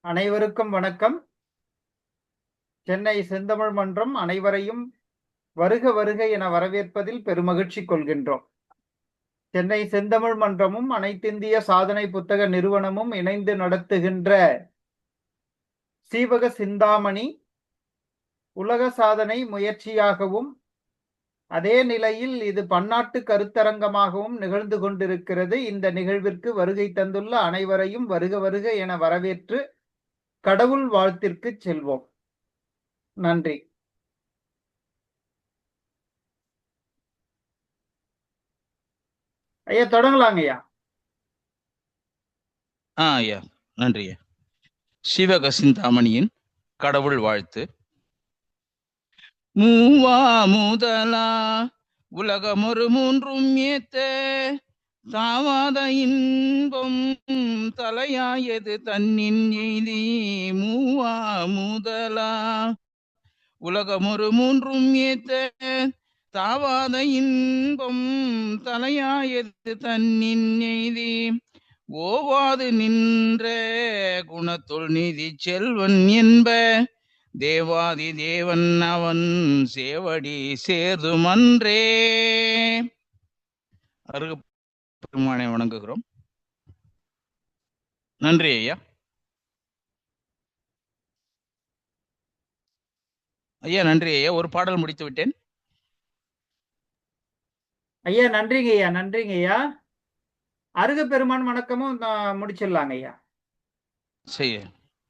அனைவருக்கும் வணக்கம். சென்னை செந்தமிழ் மன்றம் அனைவரையும் வருக வருக என வரவேற்பதில் பெருமகிழ்ச்சி கொள்கின்றோம். சென்னை செந்தமிழ் மன்றமும் அனைத்திந்திய சாதனை புத்தக நிறுவனமும் இணைந்து நடத்துகின்ற சீவக சிந்தாமணி உலக சாதனை முயற்சியாகவும் அதே நிலையில் இது பன்னாட்டு கருத்தரங்கமாகவும் நிகழ்ந்து கொண்டிருக்கிறது. இந்த நிகழ்விற்கு வருகை தந்துள்ள அனைவரையும் வருக வருக என வரவேற்று கடவுள் வாழ்த்திற்கு செல்வோம். நன்றி. ஐயா தொடங்கலாங்க ஐயா. ஐயா நன்றி. சிவக சிந்தாமணியின் கடவுள் வாழ்த்து. மூவா முதலா உலகமொரு மூன்றும் ஏத்த தாவாத இன்பம் தலையாயது தன்னின் எய்தி. மூவா முதலா உலகமொரு மூன்றும் ஏத்த தாவாத இன்பம் தலையாயது தன்னின் எய்தி. ஓவாது நின்ற குணத்துள் நிதி செல்வன் என்ப தேவாதி தேவன் அவன் சேவடி சேர்துமன்றே. அருக பெருமானை வணங்குகிறோம். நன்றி ஐயா. ஐயா நன்றி ஐயா. ஒரு பாடல் முடித்து விட்டேன் ஐயா. நன்றிங்க ஐயா. நன்றிங்க ஐயா. அருக பெருமான் வணக்கமும் முடிச்சிடலாங்க ஐயா. செய்ய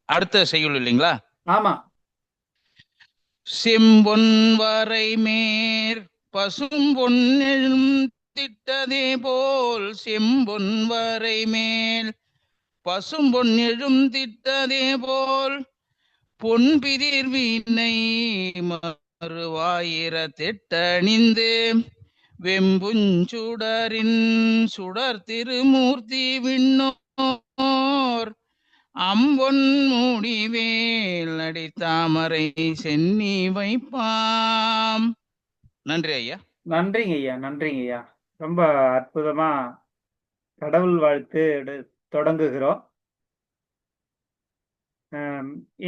அடுத்த செய்யுள் இல்லைங்களா? ஆமா. செம்பொன் வரை மேற் பசும் பொன்னெழும் திட்டதே போல் செம்பொன் வரை மேல் பசும் பொன்னெழும் திட்டதே போல் பொன்பிதிர் வீணை மறுவாயிர திட்டணிந்து வெம்புஞ்சுடரின் சுடர் திருமூர்த்தி விண்ணோர் அம்பொன் முடிவேல் அடித்தாமரை சென்னி வைப்பாம். நன்றி ஐயா. நன்றிங்க ஐயா. நன்றிங்க ஐயா. ரொம்ப அற்புதமா கடவுள் வாழ்த்து தொடங்குகிறோம்.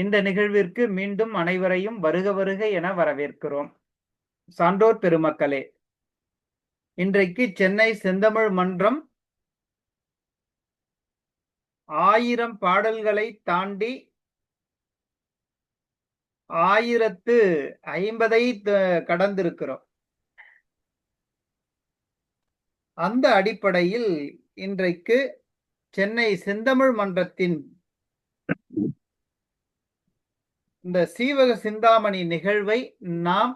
இந்த நிகழ்விற்கு மீண்டும் அனைவரையும் வருக வருக என வரவேற்கிறோம். சான்றோர் பெருமக்களே, இன்றைக்கு சென்னை செந்தமிழ் மன்றம் 1000 பாடல்களை தாண்டி 1050 கடந்திருக்கிறோம். அந்த அடிப்படையில் இன்றைக்கு சென்னை செந்தமிழ் மன்றத்தின் இந்த சீவக சிந்தாமணி நிகழ்வை நாம்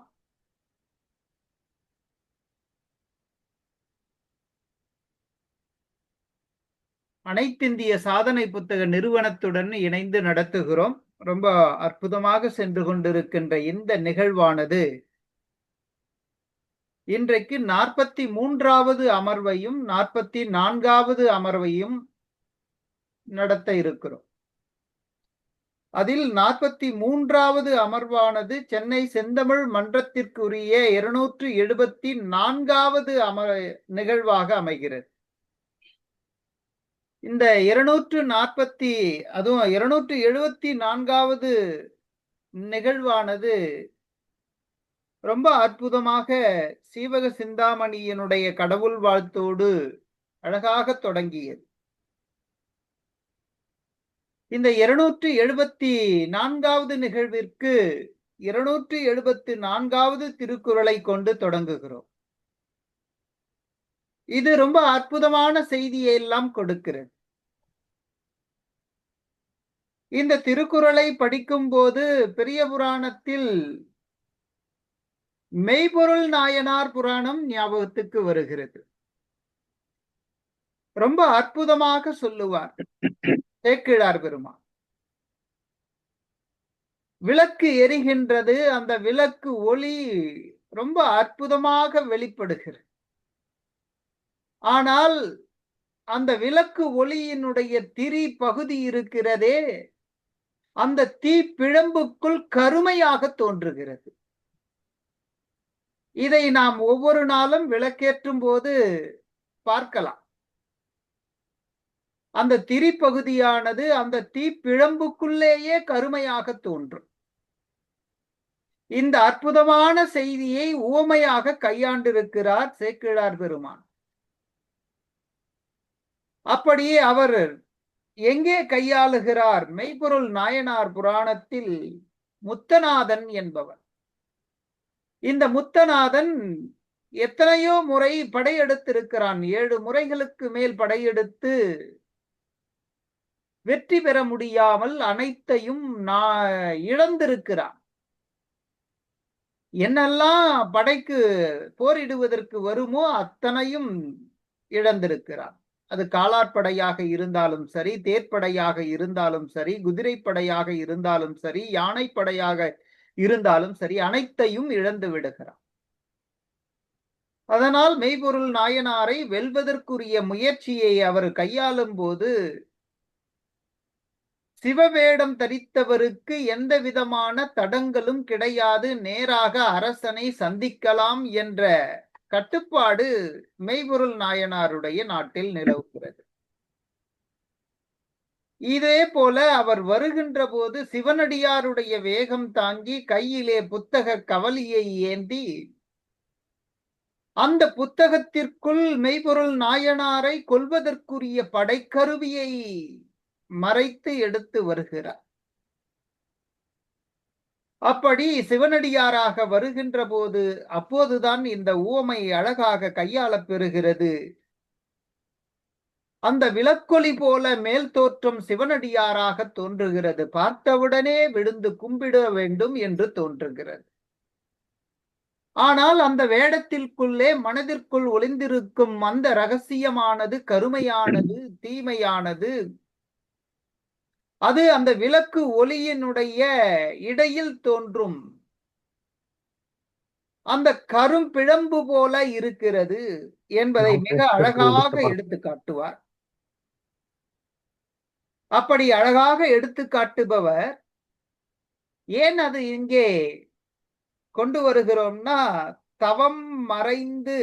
அனைத்திந்திய சாதனை புத்தக நிறுவனத்துடன் இணைந்து நடத்துகிறோம். ரொம்ப அற்புதமாக சென்று கொண்டிருக்கின்ற இந்த நிகழ்வானது இன்றைக்கு 43வது அமர்வையும் 44வது அமர்வையும் நடத்த இருக்கிறோம். அதில் 43வது அமர்வானது சென்னை செந்தமிழ் மன்றத்திற்குரிய 274வது நிகழ்வாக அமைகிறது. இந்த 274வது நிகழ்வானது ரொம்ப அற்புதமாக சீவக சிந்தாமணியினுடைய கடவுள் வாழ்த்தோடு அழகாக தொடங்கியது. இந்த 274வது நிகழ்விற்கு 274வது திருக்குறளை கொண்டு தொடங்குகிறோம். இது ரொம்ப அற்புதமான செய்தியை எல்லாம் கொடுக்கிறது. இந்த திருக்குறளை படிக்கும் போது பெரிய புராணத்தில் மெய்பொருள் நாயனார் புராணம் ஞாபகத்துக்கு வருகிறது. ரொம்ப அற்புதமாக சொல்லுவார் சேக்கிழார் பெருமான். விளக்கு எரிகின்றது, அந்த விளக்கு ஒளி ரொம்ப அற்புதமாக வெளிப்படுகிறது. ஆனால் அந்த விளக்கு ஒளியினுடைய திரி பகுதி இருக்கிறதே, அந்த தீ பிழம்புக்குள் கருமையாக தோன்றுகிறது. இதை நாம் ஒவ்வொரு நாளும் விளக்கேற்றும் போது பார்க்கலாம். அந்த திரிப்பகுதியானது அந்த தீப்பிழம்புக்குள்ளேயே கருமையாக தோன்றும். இந்த அற்புதமான செய்தியை உவமையாக கையாண்டிருக்கிறார் சேக்கிழார் பெருமான். அப்படியே அவர் எங்கே கையாளுகிறார்? மெய்ப்பொருள் நாயனார் புராணத்தில் முத்தநாதன் என்பவர். இந்த முத்தநாதன் எத்தனையோ முறை படையெடுத்திருக்கிறான். 7 முறைகளுக்கு மேல் படையெடுத்து வெற்றி பெற முடியாமல் அனைத்தையும் இழந்திருக்கிறான். என்னெல்லாம் படைக்கு போரிடுவதற்கு வருமோ அத்தனையும் இழந்திருக்கிறான். அது காலாட்படையாக இருந்தாலும் சரி, தேர்ப்படையாக இருந்தாலும் சரி, குதிரைப்படையாக இருந்தாலும் சரி, யானைப்படையாக இருந்தாலும் சரி, அனைத்தையும் இழந்து விடுகிறான். அதனால் மெய்ப்பொருள் நாயனாரை வெல்வதற்குரிய முயற்சியை அவர் கையாளும் போது சிவவேடம் தரித்தவருக்கு எந்த விதமான தடங்களும் கிடையாது, நேராக அரசனை சந்திக்கலாம் என்ற கட்டுப்பாடு மெய்ப்பொருள் நாயனாருடைய நாட்டில் நிலவுகிறது. இதே போல அவர் வருகின்ற போது சிவனடியாருடைய வேகம் தாங்கி கையிலே புத்தக கவலியை ஏந்தி அந்த புத்தகத்திற்குள் மெய்ப்பொருள் நாயனாரை கொல்வதற்குரிய படைக்கருவியை மறைத்து எடுத்து வருகிறார். அப்படி சிவனடியாராக வருகின்ற போது அப்போதுதான் இந்த உவமை அழகாக கையாளப் பெறுகிறது. அந்த விளக்கொலி போல மேல் தோற்றம் சிவனடியாராக தோன்றுகிறது. பார்த்தவுடனே விழுந்து கும்பிட வேண்டும் என்று தோன்றுகிறது. ஆனால் அந்த வேடத்திற்குள்ளே மனதிற்குள் ஒளிந்திருக்கும் அந்த ரகசியமானது கருமையானது, தீமையானது. அது அந்த விளக்கு ஒளியினுடைய இடையில் தோன்றும் அந்த கரும்பிழம்பு போல இருக்கிறது என்பதை மிக அழகாக எடுத்து காட்டுவார். அப்படி அழகாக எடுத்து காட்டுபவர் ஏன் அது இங்கே கொண்டு வருகிறோம்னா, தவம் மறைந்து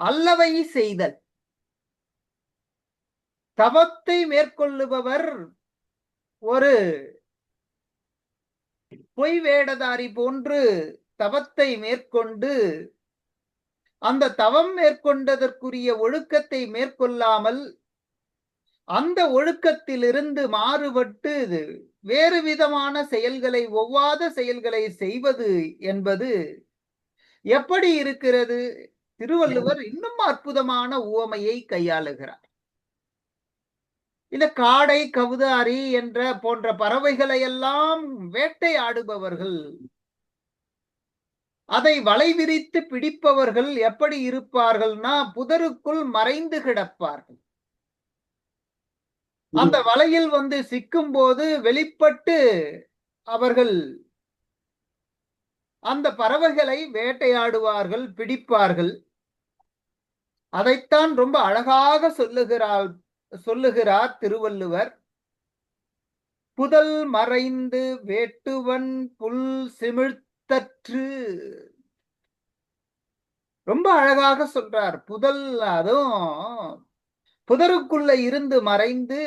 அல்லவை செய்தல். தவத்தை மேற்கொள்ளுபவர் ஒரு பொய் வேடதாரி போன்று தவத்தை மேற்கொண்டு அந்த தவம் மேற்கொண்டதற்குரிய ஒழுக்கத்தை மேற்கொள்ளாமல் அந்த ஒழுக்கத்திலிருந்து மாறுபட்டு வேறு விதமான செயல்களை, ஒவ்வாத செயல்களை செய்வது என்பது எப்படி இருக்கிறது? திருவள்ளுவர் இன்னும் அற்புதமான உவமையை கையாளுகிறார். இந்த காடை, கவுதாரி என்ற போன்ற பறவைகளை எல்லாம் வேட்டையாடுபவர்கள், அதை வலை விரித்து பிடிப்பவர்கள் எப்படி இருப்பார்கள்னா, புதருக்குள் மறைந்து கிடப்பார்கள். அந்த வலையில் வந்து சிக்கும் போது வெளிப்பட்டு அவர்கள் அந்த பறவைகளை வேட்டையாடுவார்கள், பிடிப்பார்கள். அதைத்தான் ரொம்ப அழகாக சொல்லுகிறார் திருவள்ளுவர். புதல் மறைந்து வேட்டுவன் புல் சிமிழ்த்தற்று. ரொம்ப அழகாக சொல்றார். புதல், அதுவும் புதருக்குள்ள இருந்து மறைந்து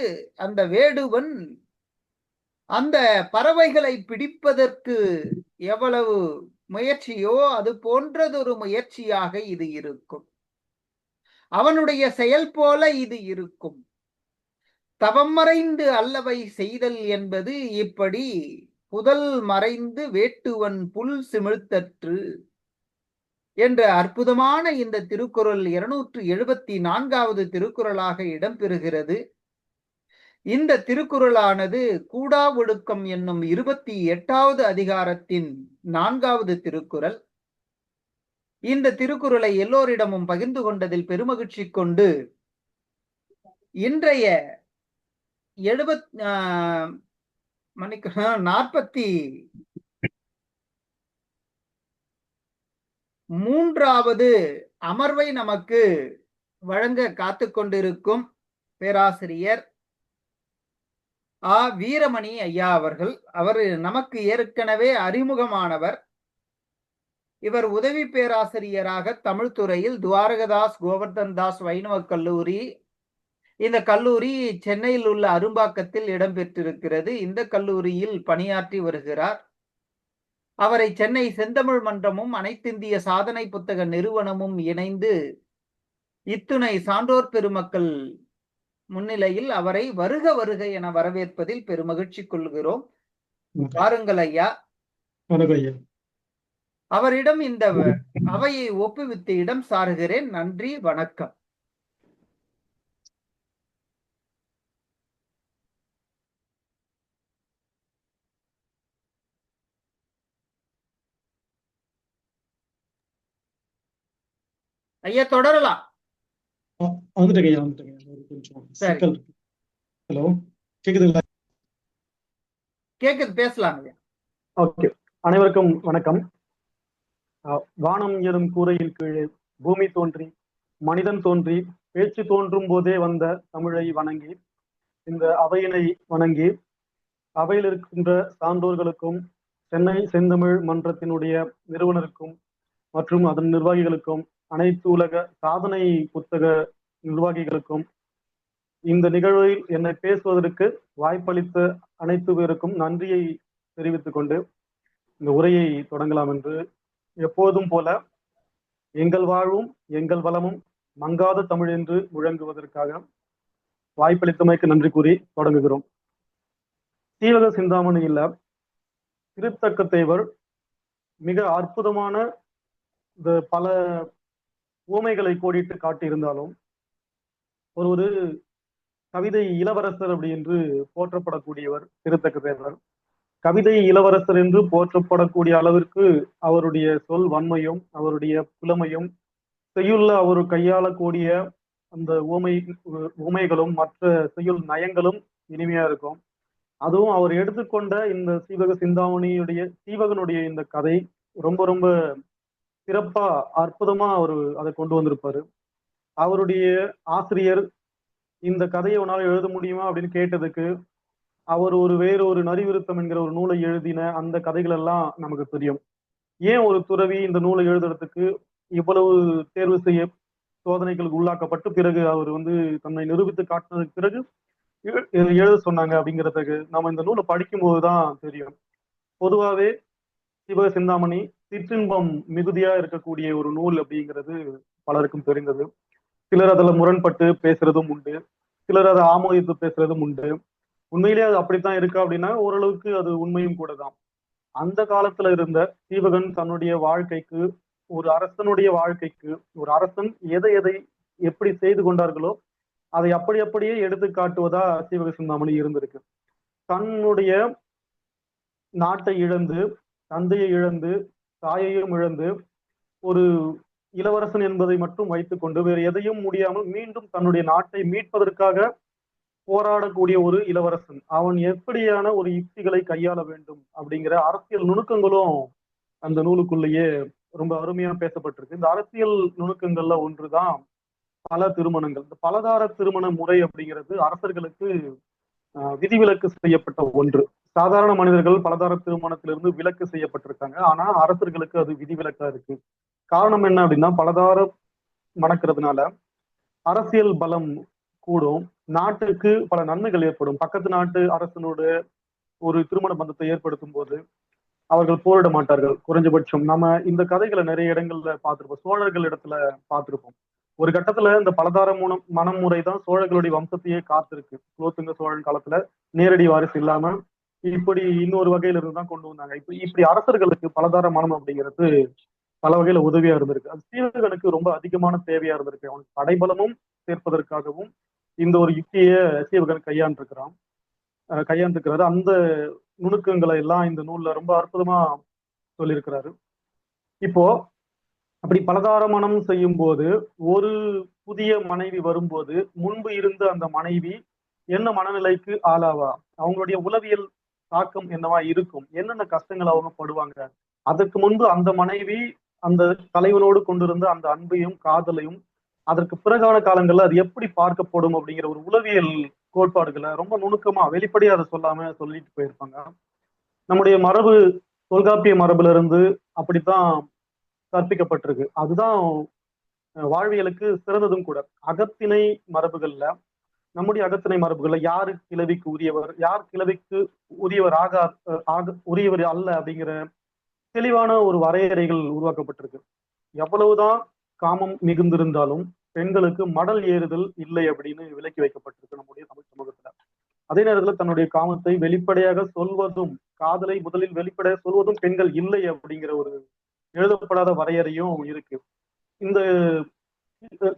அந்த வேடுவன் அந்த பறவைகளை பிடிப்பதற்கு எவ்வளவு முயற்சியோ அது போன்றதொரு முயற்சியாக இது இருக்கும். அவனுடைய செயல் போல இது இருக்கும். தவம் மறைந்து அல்லவை செய்தல் என்பது இப்படி புதல் மறைந்து வேட்டுவன் புல் சிமிழ்த்தற்று என்ற அற்புதமான இந்த திருக்குறள் 274வது திருக்குறளாக இடம்பெறுகிறது. இந்த திருக்குறளானது கூடா ஒழுக்கம் என்னும் 28வது அதிகாரத்தின் 4வது திருக்குறள். இந்த திருக்குறளை எல்லோரிடமும் பகிர்ந்து கொண்டதில் பெருமகிழ்ச்சி கொண்டு இன்றைய 43வது அமர்வை நமக்கு வழங்க காத்து கொண்டிருக்கும் பேராசிரியர் வீரமணி ஐயா அவர்கள். அவர் நமக்கு ஏற்கனவே அறிமுகமானவர். இவர் உதவி பேராசிரியராக தமிழ் துறையில் துவாரகதாஸ் கோவர்தன் தாஸ் வைணவ கல்லூரி, இந்த கல்லூரி சென்னையில் உள்ள அரும்பாக்கத்தில் இடம்பெற்றிருக்கிறது. இந்த கல்லூரியில் பணியாற்றி வருகிறார். அவரை சென்னை செந்தமிழ் மன்றமும் அனைத்திந்திய சாதனை புத்தக நிறுவனமும் இணைந்து இத்துணை சான்றோர் பெருமக்கள் முன்னிலையில் அவரை வருக வருக என வரவேற்பதில் பெருமகிழ்ச்சி கொள்கிறோம். வாருங்கள் ஐயா. அவரிடம் இந்த அவையை ஒப்புவித்து இடம் சாருகிறேன். நன்றி, வணக்கம். ஐயா தொடரலாம். ஹலோ, கேக்குதுங்களா? கேக்குது, பேசலாம் ஐயா. ஓகே, அனைவருக்கும் வணக்கம். வானம் எனும் கூரையில் கீழே பூமி தோன்றி மனிதன் தோன்றி பேச்சு தோன்றும் போதே வந்த தமிழை வணங்கி, இந்த அவையினை வணங்கி, அவையில் இருக்கின்ற சான்றோர்களுக்கும் சென்னை செந்தமிழ் மன்றத்தினுடைய நிறுவனருக்கும் மற்றும் அதன் நிர்வாகிகளுக்கும் அனைத்து உலக சாதனை புத்தக நிர்வாகிகளுக்கும் இந்த நிகழ்வில் என்னை பேசுவதற்கு வாய்ப்பளித்த அனைத்து பேருக்கும் நன்றியை தெரிவித்துக் கொண்டு இந்த உரையை தொடங்கலாம் என்று எப்போதும் போல எங்கள் வாழ்வும் எங்கள் வளமும் மங்காத தமிழ் என்று முழங்குவதற்காக வாய்ப்பளித்தமைக்கு நன்றி கூறி தொடங்குகிறோம். சீவக சிந்தாமணியில் திருத்தக்க தேவர் மிக அற்புதமான பல ஊமைகளை கோடிட்டு காட்டியிருந்தாலும் ஒரு கவிதை இளவரசர் அப்படி என்று போற்றப்படக்கூடியவர் திருத்தக்க தேவர். கவிதை இளவரசர் என்று போற்றப்படக்கூடிய அளவிற்கு அவருடைய சொல் வன்மையும் அவருடைய புலமையும் செய்யுள்ள அவர் கையாளக்கூடிய அந்த ஊமைகளும் மற்ற செய்யுள் நயங்களும் இனிமையா இருக்கும். அதுவும் அவர் எடுத்துக்கொண்ட இந்த சீவக சிந்தாமணியுடைய சீவகனுடைய இந்த கதை ரொம்ப ரொம்ப சிறப்பா அற்புதமா அவர் அதை கொண்டு வந்திருப்பாரு. அவருடைய ஆசிரியர் இந்த கதையை உன்னால எழுத முடியுமா அப்படின்னு கேட்டதுக்கு அவர் வேறொரு நரிவிருத்தம் என்கிற ஒரு நூலை எழுதின அந்த கதைகள் எல்லாம் நமக்கு தெரியும். ஏன் ஒரு துறவி இந்த நூலை எழுதுறதுக்கு இவ்வளவு தேர்வு செய்ய சோதனைகளுக்கு உள்ளாக்கப்பட்டு பிறகு அவர் தன்னை நிரூபித்து காட்டினதுக்கு பிறகு எழுத சொன்னாங்க அப்படிங்கிறதுக்கு நம்ம இந்த நூலை படிக்கும் போதுதான் தெரியும். பொதுவாகவே சிவக சிந்தாமணி சிற்றின்பம் மிகுதியா இருக்கக்கூடிய ஒரு நூல் அப்படிங்கிறது பலருக்கும் தெரிந்தது. சிலர் அதில் முரண்பட்டு பேசுறதும் உண்டு, சிலர் அதை ஆமோதித்து பேசுறதும் உண்டு. உண்மையிலேயே அது அப்படித்தான் இருக்கா அப்படின்னா ஓரளவுக்கு அது உண்மையும் கூட தான். அந்த காலத்துல இருந்த சீவகன் தன்னுடைய வாழ்க்கைக்கு, ஒரு அரசனுடைய வாழ்க்கைக்கு, ஒரு அரசன் எதை எப்படி செய்து கொண்டார்களோ அதை அப்படியே எடுத்து காட்டுவதா சீவக சிந்தாமணி இருந்திருக்கு. தன்னுடைய நாட்டை இழந்து, தந்தையை இழந்து, தாயையும் இழந்து, ஒரு இளவரசன் என்பதை மட்டும் வைத்துக் கொண்டு வேறு எதையும் முடியாமல் மீண்டும் தன்னுடைய நாட்டை மீட்பதற்காக போராடக்கூடிய ஒரு இளவரசன் அவன் எப்படியான ஒரு யுக்திகளை கையாள வேண்டும் அப்படிங்கிற அரசியல் நுணுக்கங்களும் அந்த நூலுக்குள்ளேயே ரொம்ப அருமையா பேசப்பட்டிருக்கு. இந்த அரசியல் நுணுக்கங்கள்ல ஒன்றுதான் பல திருமணங்கள். இந்த பலதார திருமண முறை அப்படிங்கிறது அரசர்களுக்கு விதிவிலக்கு செய்யப்பட்ட ஒன்று. சாதாரண மனிதர்கள் பலதார திருமணத்திலிருந்து விலக்கு செய்யப்பட்டிருக்காங்க. ஆனா அரசர்களுக்கு அது விதிவிலக்கா இருக்கு. காரணம் என்ன அப்படின்னா, பலதாரம் மணக்கிறதுனால அரசியல் பலம் கூடும், நாட்டுக்கு பல நன்மைகள் ஏற்படும். பக்கத்து நாட்டு அரசனோட ஒரு திருமண பந்தத்தை ஏற்படுத்தும் போது அவர்கள் போரிட மாட்டார்கள். குறைஞ்சபட்சம் நம்ம இந்த கதைகளை நிறைய இடங்கள்ல பார்த்திருப்போம். சோழர்கள் இடத்துல பார்த்திருப்போம். ஒரு கட்டத்துல இந்த பலதார மனமுறை தான் சோழர்களுடைய வம்சத்தையே காத்திருக்கு. குலோத்துங்க சோழன் காலத்துல நேரடி வாரிசு இல்லாம இப்படி இன்னொரு வகையில இருந்து தான் கொண்டு வந்தாங்க. இப்படி அரசர்களுக்கு பலதார மனம் அப்படிங்கிறது பல வகையில உதவியா இருந்திருக்கு. அது சீவகனுக்கு ரொம்ப அதிகமான தேவையா இருந்திருக்கு. அவனுக்கு படைபலமும் சேர்ப்பதற்காகவும் இந்த ஒரு யுக்திய சீவகன் கையாண்டிருக்கிறாரு. அந்த நுணுக்கங்களை எல்லாம் இந்த நூல்ல ரொம்ப அற்புதமா சொல்லியிருக்கிறாரு. இப்போ அப்படி பலதார மனம் செய்யும் போது ஒரு புதிய மனைவி வரும்போது முன்பு இருந்த அந்த மனைவி என்ன மனநிலைக்கு ஆளாவா, அவங்களுடைய உளவியல் தாக்கம் என்னவா இருக்கும், என்னென்ன கஷ்டங்கள் அவங்க படுவாங்க, அதற்கு முன்பு அந்த மனைவி அந்த தலைவனோடு கொண்டிருந்த அந்த அன்பையும் காதலையும் அதற்கு பிறகான காலங்கள்ல அது எப்படி பார்க்கப்படும் அப்படிங்கிற ஒரு உளவியல் கோட்பாடுகளை ரொம்ப நுணுக்கமா வெளிப்படையா அதை சொல்லாம சொல்லிட்டு போயிருப்பாங்க. நம்முடைய மரபு தொல்காப்பிய மரபுல இருந்து அப்படித்தான் கற்பிக்கப்பட்டிருக்கு. அதுதான் வாழ்வியலுக்கு சிறந்ததும் கூட. அகத்திணை மரபுகள்ல நம்முடைய அகத்திணை மரபுகள்ல யாரு கிளவிக்கு உரியவர், யார் கிளவிக்கு உரியவர் உரியவர் அல்ல அப்படிங்கிற தெளிவான ஒரு வரையறைகள் உருவாக்கப்பட்டிருக்கு. எவ்வளவுதான் காமம் மிகுந்திருந்தாலும் பெண்களுக்கு மடல் ஏறுதல் இல்லை அப்படின்னு விலக்கி வைக்கப்பட்டிருக்கு நம்முடைய தமிழ் சமூகத்துல. அதே நேரத்துல தன்னுடைய காமத்தை வெளிப்படையாக சொல்வதும், காதலை முதலில் வெளிப்படையாக சொல்வதும் பெண்கள் இல்லை அப்படிங்கிற ஒரு எழுதப்படாத வரையறையும் இருக்கு. இந்த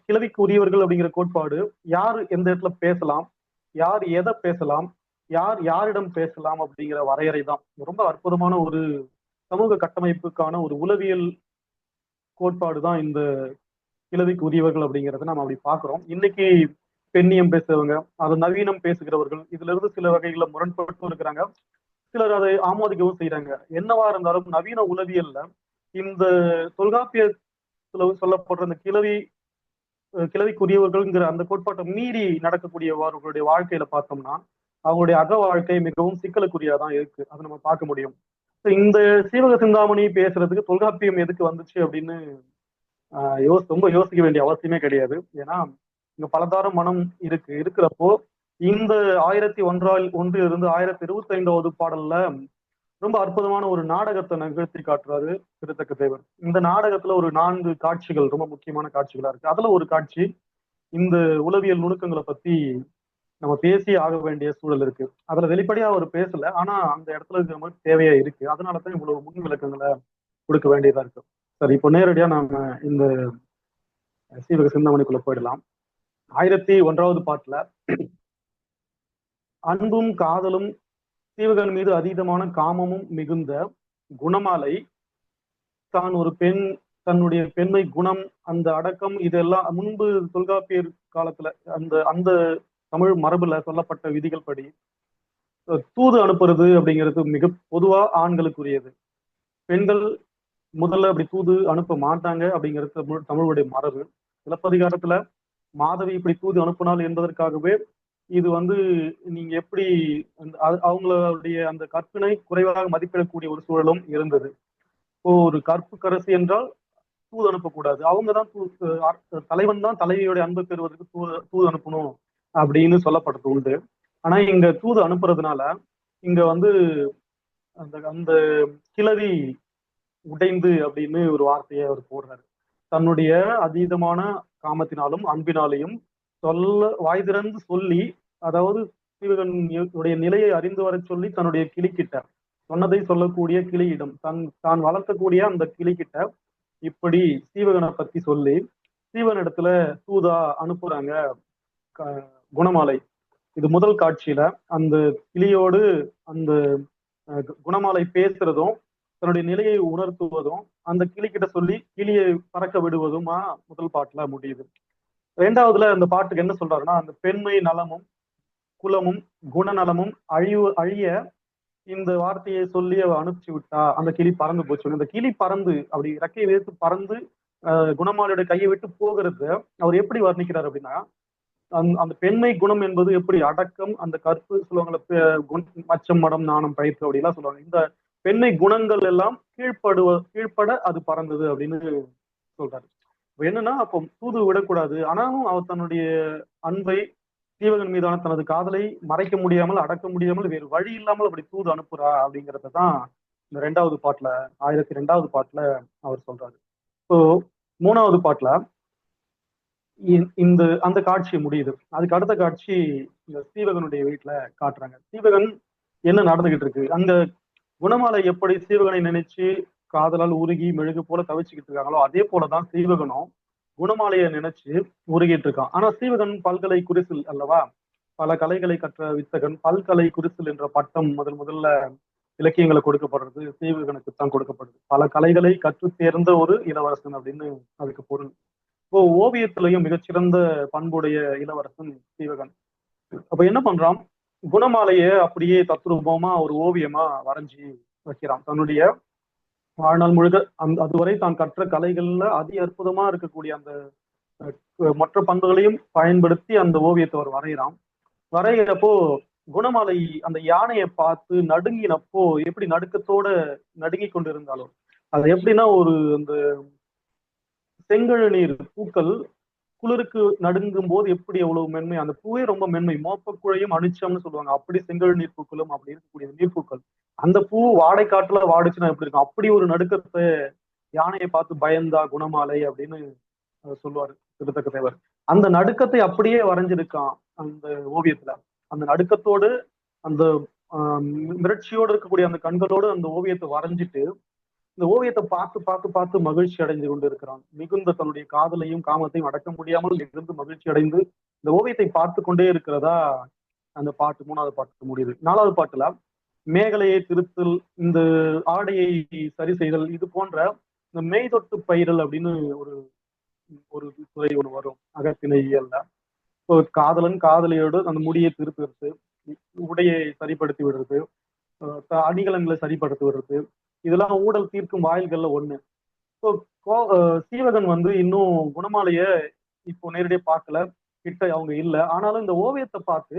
கிளவிக்கு உரியவர்கள் அப்படிங்கிற கோட்பாடு யார் எந்த இடத்துல பேசலாம், யார் எதை பேசலாம், யார் யாரிடம் பேசலாம் அப்படிங்கிற வரையறை தான். ரொம்ப அற்புதமான ஒரு சமூக கட்டமைப்புக்கான ஒரு உளவியல் கோட்பாடு தான் இந்த கிளவிக்கு உரியவர்கள் அப்படிங்கிறத நம்ம அப்படி பாக்குறோம். இன்னைக்கு பெண்ணியம் பேசுறவங்க, அது நவீனம் பேசுகிறவர்கள், இதுல இருந்து சில வகைகளை முரண்பட்டு இருக்கிறாங்க. சிலர் அதை ஆமோதிக்கவும் செய்யறாங்க. என்னவா இருந்தாலும் நவீன உளவியல்ல இந்த தொல்காப்பியத்துல சொல்லப்படுற இந்த கிளவிக்குரியவர்கள்ங்கிற அந்த கோட்பாட்டை மீறி நடக்கக்கூடியவர்களுடைய வாழ்க்கையில பார்த்தோம்னா அவங்களுடைய அக வாழ்க்கை மிகவும் சிக்கலுக்குரியதான் இருக்கு. அதை நம்ம பார்க்க முடியும். இந்த சீவக சிந்தாமணி பேசுறதுக்கு தொல்காப்பியம் எதுக்கு வந்துச்சு அப்படின்னு ரொம்ப யோசிக்க வேண்டிய அவசியமே கிடையாது. ஏன்னா இங்க பலதாரம் மனம் இருக்கிறப்போ இந்த 1001 1025வது பாடல்ல ரொம்ப அற்புதமான ஒரு நாடகத்தை நிகழ்த்தி காட்டுறாரு திருத்தக்க தேவர். இந்த நாடகத்துல ஒரு 4 காட்சிகள் ரொம்ப முக்கியமான காட்சிகளா இருக்கு. அதுல ஒரு காட்சி இந்த உளவியல் நுணுக்கங்களை பத்தி நம்ம பேசி ஆக வேண்டிய சூழல் இருக்கு. அதுல வெளிப்படையா அவர் பேசல, ஆனா அந்த இடத்துல இருக்கிற மாதிரி தேவையா இருக்கு. அதனாலதான் இவ்வளவு முன் விளக்கங்களை கொடுக்க வேண்டியதா இருக்கு. சரி, இப்போ நேரடியா நாம இந்த சீவக சிந்தாமணிக்குள்ள போயிடலாம். 1001வது பாட்டுல அன்பும் காதலும் சீவகன் மீது அதீதமான காமமும் மிகுந்த குணமாலை தான் ஒரு பெண், தன்னுடைய பெண்மை குணம், அந்த அடக்கம், இதெல்லாம் முன்பு தொல்காப்பியர் காலத்துல அந்த அந்த தமிழ் மரபுல சொல்லப்பட்ட விதிகள் படி தூது அனுப்புறது அப்படிங்கிறது மிக பொதுவா ஆண்களுக்குரியது. பெண்கள் முதல்ல அப்படி தூது அனுப்ப மாட்டாங்க அப்படிங்கிறது தமிழுடைய மரபு. சிலப்பதிகாரத்துல மாதவி இப்படி தூது அனுப்பினால் என்பதற்காகவே இது நீங்க எப்படி அவங்களுடைய அந்த கற்பினை குறைவாக மதிப்பிடக்கூடிய ஒரு சூழலும் இருந்தது. ஒரு கற்பு கரசி என்றால் தூது அனுப்பக்கூடாது, அவங்கதான் தலைவன் தான் தலைவியோடைய அன்பு பெறுவதற்கு தூது அனுப்பணும் அப்படின்னு சொல்லப்படுறது உண்டு. ஆனா இங்க தூது அனுப்புறதுனால இங்க அந்த அந்த கிளவி உடைந்து அப்படின்னு ஒரு வார்த்தையை அவர் போடுறாரு. தன்னுடைய அதீதமான காமத்தினாலும் அன்பினாலையும் வாய் திறந்து சொல்லி, அதாவது சீவகனுடைய நிலையை அறிந்து வர சொல்லி தன்னுடைய கிளிக்கிட்ட சொன்னதை சொல்லக்கூடிய கிளியிடம் தான் வளர்க்கக்கூடிய அந்த கிளிக்கிட்ட இப்படி சீவகனை பத்தி சொல்லி சீவனிடத்துல தூதா அனுப்புறாங்க குணமாலை. இது முதல் காட்சியில அந்த கிளியோடு அந்த குணமாலை பேசுறதும் தன்னுடைய நிலையை உணர்த்துவதும் அந்த கிளிக்கிட்ட சொல்லி கிளியை பறக்க விடுவதுமா முதல் பாட்டுல முடியுது. ரெண்டாவதுல அந்த பாட்டுக்கு என்ன சொல்றாருன்னா, அந்த பெண்மை நலமும் குலமும் குணநலமும் அழிய இந்த வார்த்தையை சொல்லி அவ அனுப்பிச்சு விட்டா அந்த கிளி பறந்து போச்சு. அந்த கிளி பறந்து அப்படி இறக்கையை வைத்து பறந்து குணமாலையோட கையை விட்டு போகிறது அவர் எப்படி வர்ணிக்கிறார் அப்படின்னா, அந்த பெண்மை குணம் என்பது எப்படி அடக்கம், அந்த கற்பு சொல்லுவாங்க, மச்சம் மடம் நாணம் பயிற்று அப்படிலாம் சொல்லுவாங்க. இந்த பெண்மை குணங்கள் எல்லாம் கீழ்ப்பட அது பறந்தது அப்படின்னு சொல்றாரு. என்னன்னா அப்போ தூது விடக்கூடாது, ஆனாலும் அவர் தன்னுடைய அன்பை சீவகன் மீதான தனது காதலை மறைக்க முடியாமல் அடக்க முடியாமல் வேறு வழி இல்லாமல் அப்படி தூது அனுப்புறா அப்படிங்கறதான் இந்த 2வது பாட்டுல 1002வது பாட்டுல அவர் சொல்றாரு. இப்போ 3வது பாட்டுல அந்த காட்சி முடியுது. அதுக்கு அடுத்த காட்சி இந்த சீவகனுடைய வீட்டுல காட்டுறாங்க. சீவகன் என்ன நடந்துகிட்டு இருக்கு அங்க, குணமாலை எப்படி சீவகனை நினைச்சு காதலால் உருகி மெழுகு போல தவிச்சுக்கிட்டு இருக்காங்களோ அதே போலதான் சீவகனும் குணமாலையை நினைச்சு உருகிட்டு இருக்கான். ஆனா சீவகன் பல்கலை குரிசில் அல்லவா, பல கலைகளை கற்ற வித்தகன். பல்கலை குரிசில் என்ற பட்டம் முதல்ல இலக்கியங்களை கொடுக்கப்படுறது சீவகனுக்கு தான் கொடுக்கப்படுது. பல கலைகளை கற்று தேர்ந்த ஒரு இளவரசன் அப்படின்னு அதுக்கு பொருள். இப்போ ஓவியத்திலையும் மிகச்சிறந்த பண்புடைய இளவரசன் சீவகன். அப்ப என்ன பண்றான், குணமாலைய அப்படியே தத்ரூபமா ஒரு ஓவியமா வரைஞ்சி வைக்கிறான். தன்னுடைய வாழ்நாள் முழுக்க அதுவரை தான் கற்ற கலைகள்ல அதி அற்புதமா இருக்கக்கூடிய அந்த மற்ற பண்புகளையும் பயன்படுத்தி அந்த ஓவியத்தை அவர் வரைகிறப்போ குணமாலை அந்த யானையை பார்த்து நடுங்கினப்போ எப்படி நடுக்கத்தோட நடுங்கி கொண்டிருந்தாலும் அது எப்படின்னா ஒரு அந்த செங்கழு நீர் பூக்கள் குளிருக்கு நடுங்கும் போது எப்படி எவ்வளவு மென்மை, அந்த பூவே ரொம்ப மென்மை, மோப்பக்குழையும் அனிச்சம்னு சொல்லுவாங்க. அப்படி செங்கல் நீர்ப்பூக்களும் அப்படி இருக்கக்கூடிய நீர்ப்பூக்கள். அந்த பூ வாடை காட்டுல வாடிச்சுன்னா எப்படி இருக்கும், அப்படி ஒரு நடுக்கத்தை யானையை பார்த்து பயந்தா குணமாலை அப்படின்னு சொல்லுவாரு திருத்தக்க தேவர். அந்த நடுக்கத்தை அப்படியே வரைஞ்சிருக்கான் அந்த ஓவியத்துல. அந்த நடுக்கத்தோடு அந்த மிரட்சியோடு இருக்கக்கூடிய அந்த கண்களோடு அந்த ஓவியத்தை வரைஞ்சிட்டு இந்த ஓவியத்தை பார்த்து பார்த்து பார்த்து மகிழ்ச்சி அடைந்து கொண்டு இருக்கிறான். மிகுந்த தன்னுடைய காதலையும் காமத்தையும் அடக்க முடியாமல் இருந்து மகிழ்ச்சி அடைந்து இந்த ஓவியத்தை பார்த்து கொண்டே இருக்கிறதா அந்த பாட்டு 3வது பாட்டு முடியுது. 4வது பாட்டுல மேகலையை திருத்தல், இந்த ஆடையை சரி செய்தல், இது போன்ற இந்த மெய்தொட்டு பயிரல் அப்படின்னு ஒரு ஒரு துறை ஒன்று வரும் அகத்திணையல்ல. இப்போ காதலன் காதலியோடு அந்த முடியை திருத்துறது, உடையை சரிப்படுத்தி விடுறது, அணிகலன்களை சரிப்படுத்தி விடுறது, இதெல்லாம் ஊழல் தீர்க்கும் வாயில்கள்ல ஒண்ணு. இப்போ சீவகன் வந்து இன்னும் குணமாலைய இப்போ நேரடியா பார்க்கல, கிட்ட அவங்க இல்ல. ஆனாலும் இந்த ஓவியத்தை பார்த்து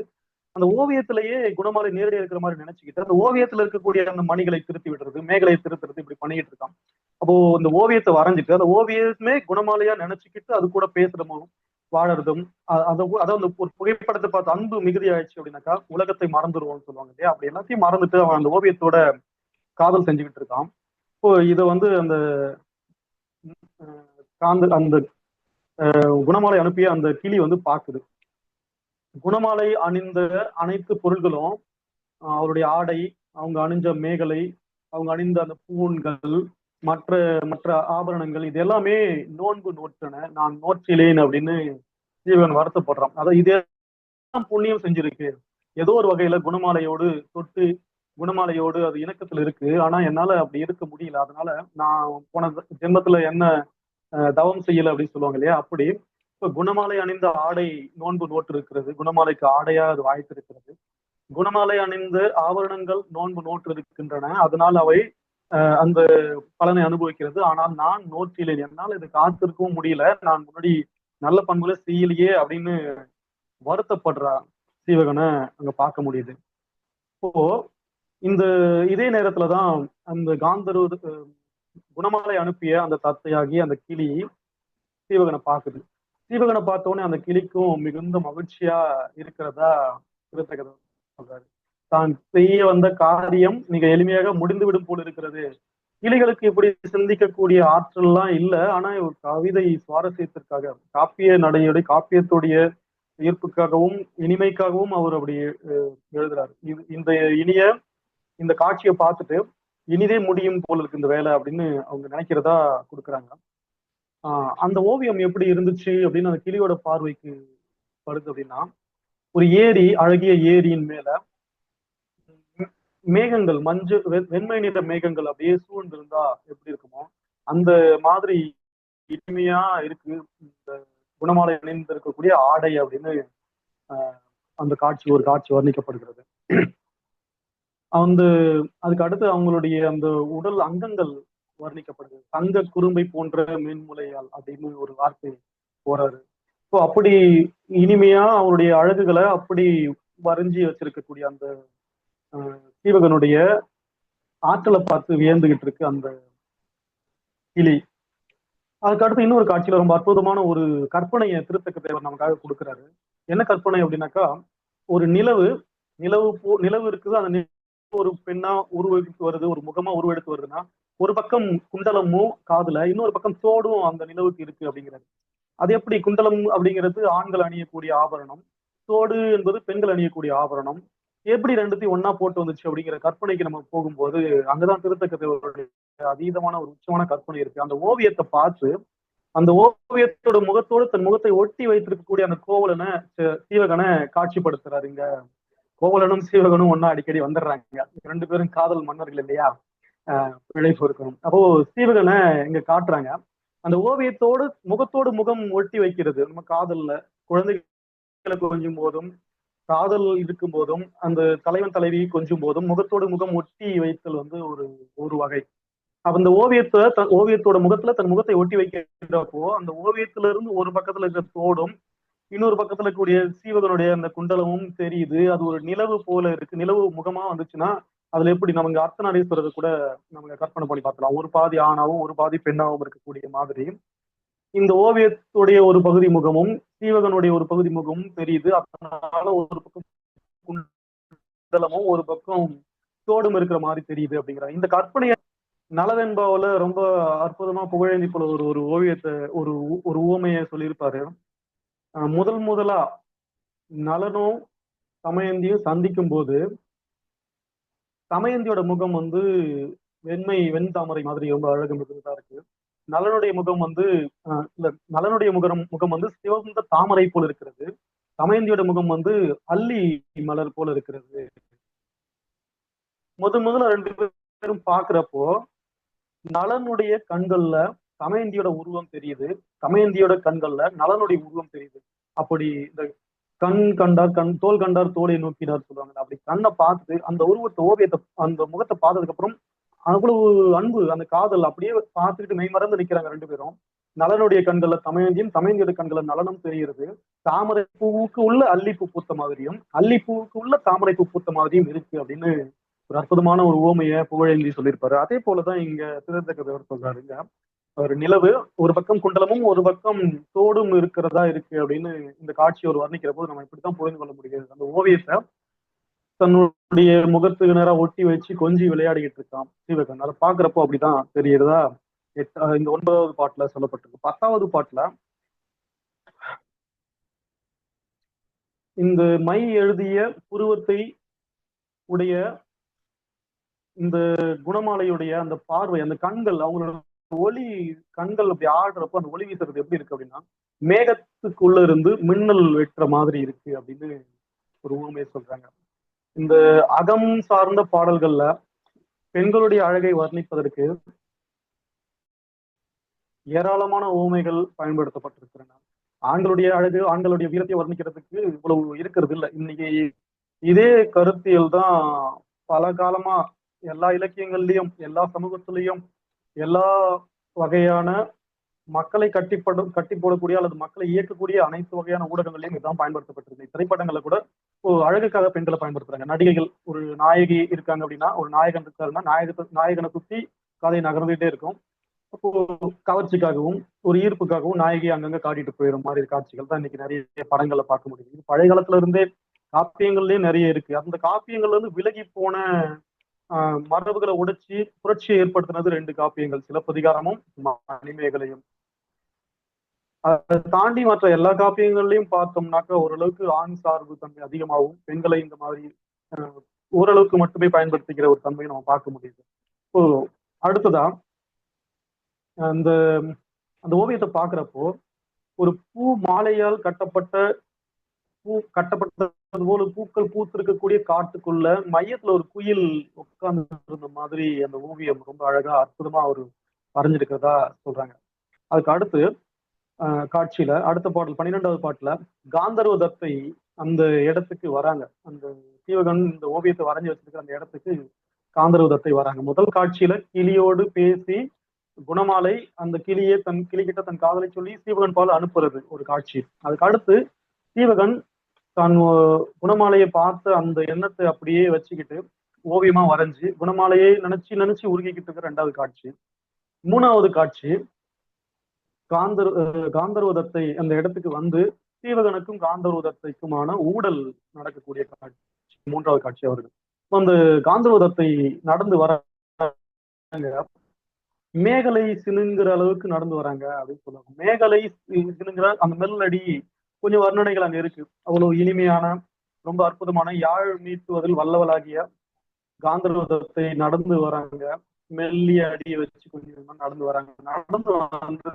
அந்த ஓவியத்திலேயே குணமாலை நேரடியா இருக்கிற மாதிரி நினைச்சுக்கிட்டு அந்த ஓவியத்துல இருக்கக்கூடிய அந்த மணிகளை திருத்தி விடுறது, மேகலை திருத்துறது, இப்படி பண்ணிட்டு இருக்கான். அப்போ இந்த ஓவியத்தை வரைஞ்சிட்டு அந்த ஓவியமே குணமாலையா நினைச்சுக்கிட்டு அது கூட பேசுறதும் வாழறதும், அதாவது ஒரு புகைப்படத்தை பார்த்து அன்பு மிகுதி ஆயிடுச்சு அப்படின்னாக்கா உலகத்தை மறந்துடுவோம்னு சொல்லுவாங்க இல்லையா, அப்படி எல்லாத்தையும் மறந்துட்டு அவன் அந்த ஓவியத்தோட காதல் செஞ்சுக்கிட்டு இருக்கான். இப்போ இதை வந்து அந்த அந்த குணமாலை அனுப்பிய அந்த கிளி வந்து பாக்குது. குணமாலை அணிந்த அனைத்து பொருள்களும், அவருடைய ஆடை, அவங்க அணிஞ்ச மேகலை, அவங்க அணிந்த அந்த பூண்கள், மற்ற மற்ற ஆபரணங்கள், இது எல்லாமே நோன்பு நோற்றன, நான் நோற்றிலேன் அப்படின்னு ஜீவன் வருத்தப்படுறான். அதான் இதே புண்ணியம் செஞ்சிருக்கு, ஏதோ ஒரு வகையில குணமாலையோடு தொட்டு குணமாலையோடு அது இணக்கத்துல இருக்கு, ஆனா என்னால அப்படி இருக்க முடியல, அதனால நான் போன ஜென்மத்துல என்ன தவம் செய்யல அப்படின்னு சொல்லுவாங்க இல்லையா, அப்படி இப்ப குணமாலை அணிந்த ஆடை நோன்பு நோட்டு இருக்கிறது, குணமாலைக்கு ஆடையா அது வாய்த்து இருக்கிறது. குணமாலை அணிந்த ஆபரணங்கள் நோன்பு நோட்டு இருக்கின்றன, அதனால் அவை அந்த பலனை அனுபவிக்கிறது. ஆனால் நான் நோற்றிலேன், என்னால் இது காத்திருக்கவும் முடியல, நான் முன்னாடி நல்ல பண்புகளை செய்யலையே அப்படின்னு வருத்தப்படுற சீவகனை அங்க பார்க்க முடியுது. இப்போ இந்த இதே நேரத்துலதான் அந்த காந்தரூர் குணமாலை அனுப்பிய அந்த தத்தையாகி அந்த கிளி சீவகனை பார்க்குது. சீவகனை பார்த்தோன்னே அந்த கிளிக்கும் மிகுந்த மகிழ்ச்சியா இருக்கிறதா திருத்தக்க சொல்றாரு. தான் செய்ய வந்த காரியம் மிக எளிமையாக முடிந்துவிடும் போல் இருக்கிறது. கிளிகளுக்கு இப்படி சிந்திக்கக்கூடிய ஆற்றல்லாம் இல்லை, ஆனா ஒரு கவிதை சுவாரஸ்யத்திற்காக, காப்பிய நடையுடைய காப்பியத்துடைய ஈர்ப்புக்காகவும் இனிமைக்காகவும் அவர் அப்படி எழுதுறாரு. இந்த இனிய இந்த காட்சியை பார்த்துட்டு இனிதே முடியும் போல இருக்கு இந்த வேலை அப்படின்னு அவங்க நினைக்கிறதா கொடுக்குறாங்க. அந்த ஓவியம் எப்படி இருந்துச்சு அப்படின்னு அந்த கிளியோட பார்வைக்கு படுது அப்படின்னா, ஒரு ஏரி, அழகிய ஏரியின் மேல மேகங்கள், வெண்மை நிற மேகங்கள் அப்படியே சூழ்ந்து இருந்தா எப்படி இருக்குமோ அந்த மாதிரி இனிமையா இருக்கு இந்த குணமாலை அணிந்து இருக்கக்கூடிய ஆடை அப்படின்னு அந்த காட்சி ஒரு காட்சி வர்ணிக்கப்படுகிறது. அதுக்கு அடுத்து அவங்களுடைய அந்த உடல் அங்கங்கள் வர்ணிக்கப்படுது. தங்க குறும்பை போன்ற மீன்முலையால் அப்படின்னு ஒரு வார்த்தை போறாரு. இப்போ அப்படி இனிமையா அவருடைய அழகுகளை அப்படி வரைஞ்சி வச்சிருக்கக்கூடிய அந்த சீவகனுடைய ஆற்றலை பார்த்து வியந்துகிட்டு இருக்கு அந்த கிளி. அதுக்கு அடுத்து இன்னொரு காட்சியில ரொம்ப அற்புதமான ஒரு கற்பனையை திருத்தக்க தேவர் நமக்காக கொடுக்குறாரு. என்ன கற்பனை அப்படின்னாக்கா, ஒரு நிலவு இருக்குது, அந்த ஒரு பெண்ணா உருவெடுத்து வருது, ஒரு முகமா உருவெடுத்து வருதுன்னா, ஒரு பக்கம் குண்டலமும் காதுல, இன்னொரு பக்கம் தோடும் அந்த நிலவுக்கு இருக்கு அப்படிங்கிறது. அது எப்படி? குண்டலம் அப்படிங்கிறது ஆண்கள் அணியக்கூடிய ஆபரணம், தோடு என்பது பெண்கள் அணியக்கூடிய ஆபரணம். எப்படி ரெண்டுத்தையும் ஒன்னா போட்டு வந்துச்சு அப்படிங்கிற கற்பனைக்கு நம்ம போகும்போது அங்கதான் திருத்தக்க தேவருடைய அதீதமான ஒரு உச்சமான கற்பனை இருக்கு. அந்த ஓவியத்தை பார்த்து அந்த ஓவியத்தோட முகத்தோடு தன் முகத்தை ஒட்டி வைத்திருக்கக்கூடிய அந்த கோவலனை சீவகனை காட்சிப்படுத்துறாரு. இங்க கோவலனும் சீவகனும் ஒன்னா அடிக்கடி வந்துடுறாங்க, 2 பேரும் காதல் மன்னர்கள் இல்லையா, பிழைப்பு இருக்கணும். அப்போ சீவகனை இங்க காட்டுறாங்க. அந்த ஓவியத்தோடு முகத்தோடு முகம் ஒட்டி வைக்கிறது. நம்ம காதல்ல குழந்தைகளை கொஞ்சும் போதும், காதல் இருக்கும் போதும், அந்த தலைவன் தலைவி கொஞ்சும் போதும் முகத்தோடு முகம் ஒட்டி வைத்தல் வந்து ஒரு வகை. அப்ப இந்த ஓவியத்தோட முகத்துல தன் முகத்தை ஒட்டி வைக்கிறப்போ அந்த ஓவியத்துல இருந்து ஒரு பக்கத்துல இருக்கிற தோடும் இன்னொரு பக்கத்துல கூடிய சீவகனுடைய அந்த குண்டலமும் தெரியுது. அது ஒரு நிலவு போல இருக்கு. நிலவு முகமா வந்துச்சுன்னா அதுல எப்படி நமக்கு அர்த்தநாரீஸ்வரரை கூட நமக்கு கற்பனை பண்ணி பார்க்கலாம். ஒரு பாதி ஆணாவும் ஒரு பாதி பெண்ணாவும் இருக்கக்கூடிய மாதிரி இந்த ஓவியத்துடைய ஒரு பகுதி முகமும் சீவகனுடைய ஒரு பகுதி முகமும் தெரியுது. அதனால ஒரு பக்கம் குண்டலமும் ஒரு பக்கம் தோடும் இருக்கிற மாதிரி தெரியுது அப்படிங்கிறாங்க. இந்த கற்பனையை நலவென்பாவுல ரொம்ப அற்புதமா புகழேந்தி போல ஒரு ஓவியத்தை ஒரு உவமையை சொல்லியிருப்பாரு. முதலா நலனும் தமயந்தியும் சந்திக்கும் போது தமயந்தியோட முகம் வந்து வெண் தாமரை மாதிரி ரொம்ப அழகு மிகுந்ததா இருக்கு. நலனுடைய முகம் வந்து இல்ல நலனுடைய முகம் வந்து சிவந்த தாமரை போல இருக்கிறது. தமயந்தியோட முகம் வந்து அல்லி மலர் போல இருக்கிறது. முதல்ல ரெண்டு பேரும் பாக்குறப்போ நலனுடைய கண்கள்ல தமயந்தியோட உருவம் தெரியுது, தமயந்தியோட கண்கள்ல நலனுடைய உருவம் தெரியுது. அப்படி இந்த கண் கண்டார் தோல் கண்டார் தோலை நோக்கினார் சொல்லுவாங்க. அப்படி கண்ணை பார்த்துட்டு அந்த உருவத்தை ஓவியத்தை அந்த முகத்தை பார்த்ததுக்கு அப்புறம் அவ்வளவு அன்பு அந்த காதல் அப்படியே பார்த்துக்கிட்டு மெய்மறந்து நிக்கிறாங்க ரெண்டு பேரும். நலனுடைய கண்கள்ல தமயந்தியும் தமயந்தியோட கண்கள்ல நலனும் தெரிகிறது. தாமரை பூவுக்கு உள்ள அல்லிப்பூ பூத்த மாதிரியும் அல்லிப்பூவுக்கு உள்ள தாமரை பூ பூத்த மாதிரியும் இருக்கு அப்படின்னு ஒரு அற்புதமான ஒரு உவமையை புகழேந்தி சொல்லியிருப்பாரு. அதே போலதான் இங்க திருத்தக்கதவர் சொல்றாருங்க. ஒரு நிலவு ஒரு பக்கம் குண்டலமும் ஒரு பக்கம் தோடும் இருக்கிறதா இருக்கு அப்படின்னு இந்த காட்சியை ஒரு வர்ணிக்கிற போது நம்ம இப்படித்தான் புரிந்து கொள்ள முடியாது. அந்த ஓவியத்தை தன்னுடைய முகத்துக்கு நேரா ஒட்டி வச்சு கொஞ்சி விளையாடிக்கிட்டு இருக்கான் சீவகன். அதை பாக்குறப்போ அப்படிதான் தெரியுறதா. இந்த 9வது பாட்டுல சொல்லப்பட்டிருக்கு. 10வது பாட்டுல இந்த மை எழுதிய புருவத்தை உடைய இந்த குணமாலையுடைய அந்த பார்வை, அந்த கண்கள், அவங்களோட ஒளி கண்கள் அப்படி ஆடுறப்போ அந்த ஒளி வீசுறது எப்படி இருக்கு அப்படின்னா மேகத்துக்குள்ள இருந்து மின்னல் வெட்டுற மாதிரி இருக்கு அப்படின்னு ஒரு உவமையை சொல்றாங்க. இந்த அகம் சார்ந்த பாடல்கள்ல பெண்களுடைய அழகை வர்ணிப்பதற்கு ஏராளமான உவமைகள் பயன்படுத்தப்பட்டிருக்கின்றன. ஆண்களுடைய அழகு ஆண்களுடைய வீரத்தை வர்ணிக்கிறதுக்கு இவ்வளவு இருக்கிறது இல்லை. இன்னைக்கு இதே கருத்தியல் தான் பல காலமா எல்லா இலக்கியங்கள்லயும் எல்லா சமூகத்திலையும் எல்லா வகையான மக்களை கட்டி போடக்கூடிய அல்லது மக்களை இயக்கக்கூடிய அனைத்து வகையான ஊடகங்களையும் இதுதான் பயன்படுத்தப்பட்டிருக்கு. திரைப்படங்கள்ல கூட அழகுக்காக பெண்களை பயன்படுத்துறாங்க. நடிகைகள் ஒரு நாயகி இருக்காங்க அப்படின்னா ஒரு நாயகன் இருக்காருன்னா நாயகனை சுத்தி கதை நகர்ந்துகிட்டே இருக்கும். அப்போ கவர்ச்சிக்காகவும் ஒரு ஈர்ப்புக்காகவும் நாயகி அங்கங்க காட்டிட்டு போயிடும் மாதிரி காட்சிகள் தான் இன்னைக்கு நிறைய படங்களை பார்க்க முடியுது. பழைய காலத்துல இருந்தே காப்பியங்கள்லயும் நிறைய இருக்கு. அந்த காப்பியங்கள்ல இருந்து விலகி போன மரபுகளை உடைச்சி புரட்சியை ஏற்படுத்தினது 2 காப்பியங்கள், சிலப்பதிகாரமும் மணிமேகலையும். அதை தாண்டி மற்ற எல்லா காப்பியங்கள்லயும் பார்த்தோம்னாக்கா ஓரளவுக்கு ஆண் சார்பு தன்மை அதிகமாகவும் பெண்களை இந்த மாதிரி ஓரளவுக்கு மட்டுமே பயன்படுத்திக்கிற ஒரு தன்மையை நம்ம பார்க்க முடியுது. இப்போ அடுத்ததா அந்த அந்த ஓவியத்தை பாக்குறப்போ ஒரு பூ மாலையால் கட்டப்பட்டது போல பூக்கள் பூத்திருக்கக்கூடிய காட்டுக்குள்ள மையத்துல ஒரு குயில் உட்கார்ந்து இருந்த மாதிரி அந்த ஓவியம் ரொம்ப அழகா அற்புதமா ஒரு வரைஞ்சிருக்கிறதா சொல்றாங்க. அதுக்கு அடுத்து காட்சியில அடுத்த பாடல் 12வது பாட்டுல காந்தர்வ தத்தை அந்த இடத்துக்கு வராங்க. அந்த சீவகன் இந்த ஓவியத்தை வரைஞ்சி வச்சிருக்கிற அந்த இடத்துக்கு காந்தர்வ தத்தை வராங்க. முதல் காட்சியில கிளியோடு பேசி குணமாலை அந்த கிளியை கிளிகிட்ட தன் காதலை சொல்லி சீவகன் பால் அனுப்புறது ஒரு காட்சி. அதுக்கு அடுத்து சீவகன் தான் குணமாலையை பார்த்து அந்த எண்ணத்தை அப்படியே வச்சுக்கிட்டு ஓவியமா வரைஞ்சி குணமாலையை நினைச்சு உருகிக்கிட்டு இருக்கிற 2வது காட்சி. 3வது காட்சி காந்தர்வதத்தை அந்த இடத்துக்கு வந்து சீவகனுக்கும் காந்தர்வதத்தைக்குமான ஊடல் நடக்கக்கூடிய காட்சி 3வது காட்சி. அவர்கள் அந்த காந்தர்வதத்தை நடந்து வர மேகலை சினுங்கிற அளவுக்கு நடந்து வராங்க அப்படின்னு சொல்லுவாங்க. மேகலை சினுங்கிற அந்த மெல்லடி கொஞ்சம் வர்ணனைகள் அங்க இருக்கு. அவ்வளவு இனிமையான ரொம்ப அற்புதமான யாழ் மீட்டுவதில் வல்லவளாகிய காந்தர்வதத்தை நடந்து வராங்க. மெல்லிய அடியை வச்சு கொஞ்சம் நடந்து வராங்க. நடந்து வந்து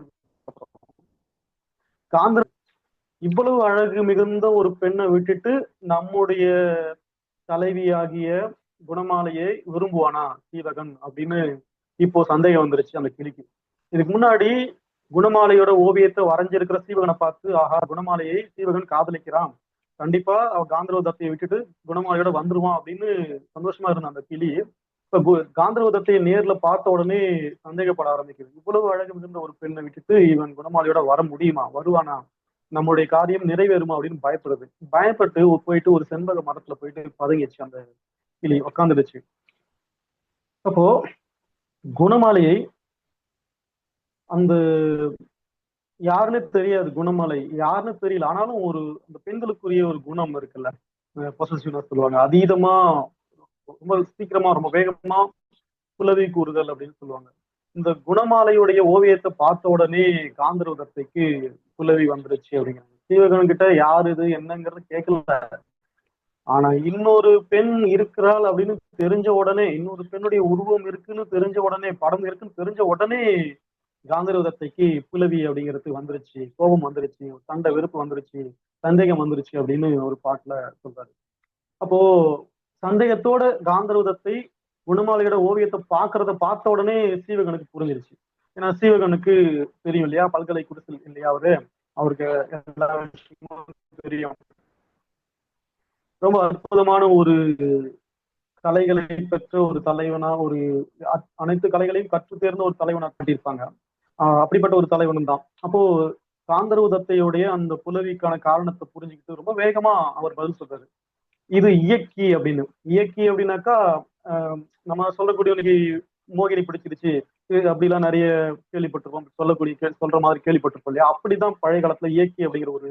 இவ்வளவு அழகு மிகுந்த ஒரு பெண்ணை விட்டுட்டு நம்முடைய தலைவியாகிய குணமாலையை விரும்புவானா சீவகன் அப்படின்னு இப்போ சந்தேகம் வந்துருச்சு அந்த கிளிக்கு. இதுக்கு முன்னாடி குணமாலையோட ஓவியத்தை வரைஞ்சிருக்கிற சீவகனை பார்த்து ஆஹா குணமாலையை சீவகன் காதலிக்கிறான், கண்டிப்பா அவ காந்தர்வதத்தையை விட்டுட்டு குணமாலையோட வந்துருவான் அப்படின்னு சந்தோஷமா இருந்த அந்த கிளி இப்ப காந்தர்வதத்தையை நேர்ல பார்த்த உடனே சந்தேகப்பட ஆரம்பிக்குது. இவ்வளவு அழகு மிகுந்த ஒரு பெண்ணை விட்டுட்டு இவன் குணமாலையோட வர முடியுமா, வருவானா, நம்முடைய காரியம் நிறைவேறுமா அப்படின்னு பயப்படுது. பயப்பட்டு போயிட்டு ஒரு செண்பக மரத்துல போயிட்டு பதுங்கிச்சு அந்த கிளி, உக்காந்துடுச்சு. அப்போ குணமாலையை அந்த யாருன்னு தெரியாது, குணமாலை யாருன்னு தெரியல. ஆனாலும் ஒரு அந்த பெண்களுக்குரிய ஒரு குணம் இருக்குல்ல, பொசசிவ்னஸ் சொல்லுவாங்க, அதீதமா ரொம்ப சீக்கிரமா ரொம்ப வேகமா புலவி கூறுதல் அப்படின்னு சொல்லுவாங்க. இந்த குணமாலையுடைய ஓவியத்தை பார்த்த உடனே காந்தர்வதத்தைக்கு புலவி வந்துருச்சு அப்படிங்கிறாங்க. சீவகன் கிட்ட யாரு இது என்னங்கிறது கேட்கல. ஆனா இன்னொரு பெண் இருக்கிறாள் அப்படின்னு தெரிஞ்ச உடனே, இன்னொரு பெண்ணுடைய உருவம் இருக்குன்னு தெரிஞ்ச உடனே, படம் இருக்குன்னு தெரிஞ்ச உடனே காந்தர்வதத்தைக்கு புலவி அப்படிங்கிறது வந்துருச்சு, கோபம் வந்துருச்சு, சண்டை வெறுப்பு வந்துருச்சு, சந்தேகம் வந்துருச்சு அப்படின்னு ஒரு பாட்டுல சொல்றாரு. அப்போ சந்தேகத்தோட காந்தர்வதத்தை குணமாலையோட ஓவியத்தை பார்த்த உடனே சீவகனுக்கு புரிஞ்சிருச்சு. ஏன்னா சீவகனுக்கு தெரியும் இல்லையா, பல்கலை குடிசல் இல்லையா அவரு, அவருக்கு எல்லா விஷயமும் தெரியும். ரொம்ப அற்புதமான ஒரு கலைகளை பெற்ற ஒரு தலைவனா, ஒரு அனைத்து கலைகளையும் கற்று தேர்ந்த ஒரு தலைவனா காட்டியிருப்பாங்க. அப்படிப்பட்ட ஒரு தலைவனும் தான். அப்போ காந்தர்வதத்தையுடைய அந்த புலவிக்கான காரணத்தை புரிஞ்சுக்கிட்டு ரொம்ப வேகமா அவர் பதில் சொல்றாரு. இது இயக்கி அப்படின்னு. இயக்கி அப்படின்னாக்கா நம்ம சொல்லக்கூடிய இன்னைக்கு மோகினி பிடிச்சிருச்சு அப்படிலாம் நிறைய கேள்விப்பட்டிருப்போம், சொல்ற மாதிரி கேள்விப்பட்டிருப்போம் இல்லையா. அப்படிதான் பழைய காலத்துல இயக்கி அப்படிங்கிற ஒரு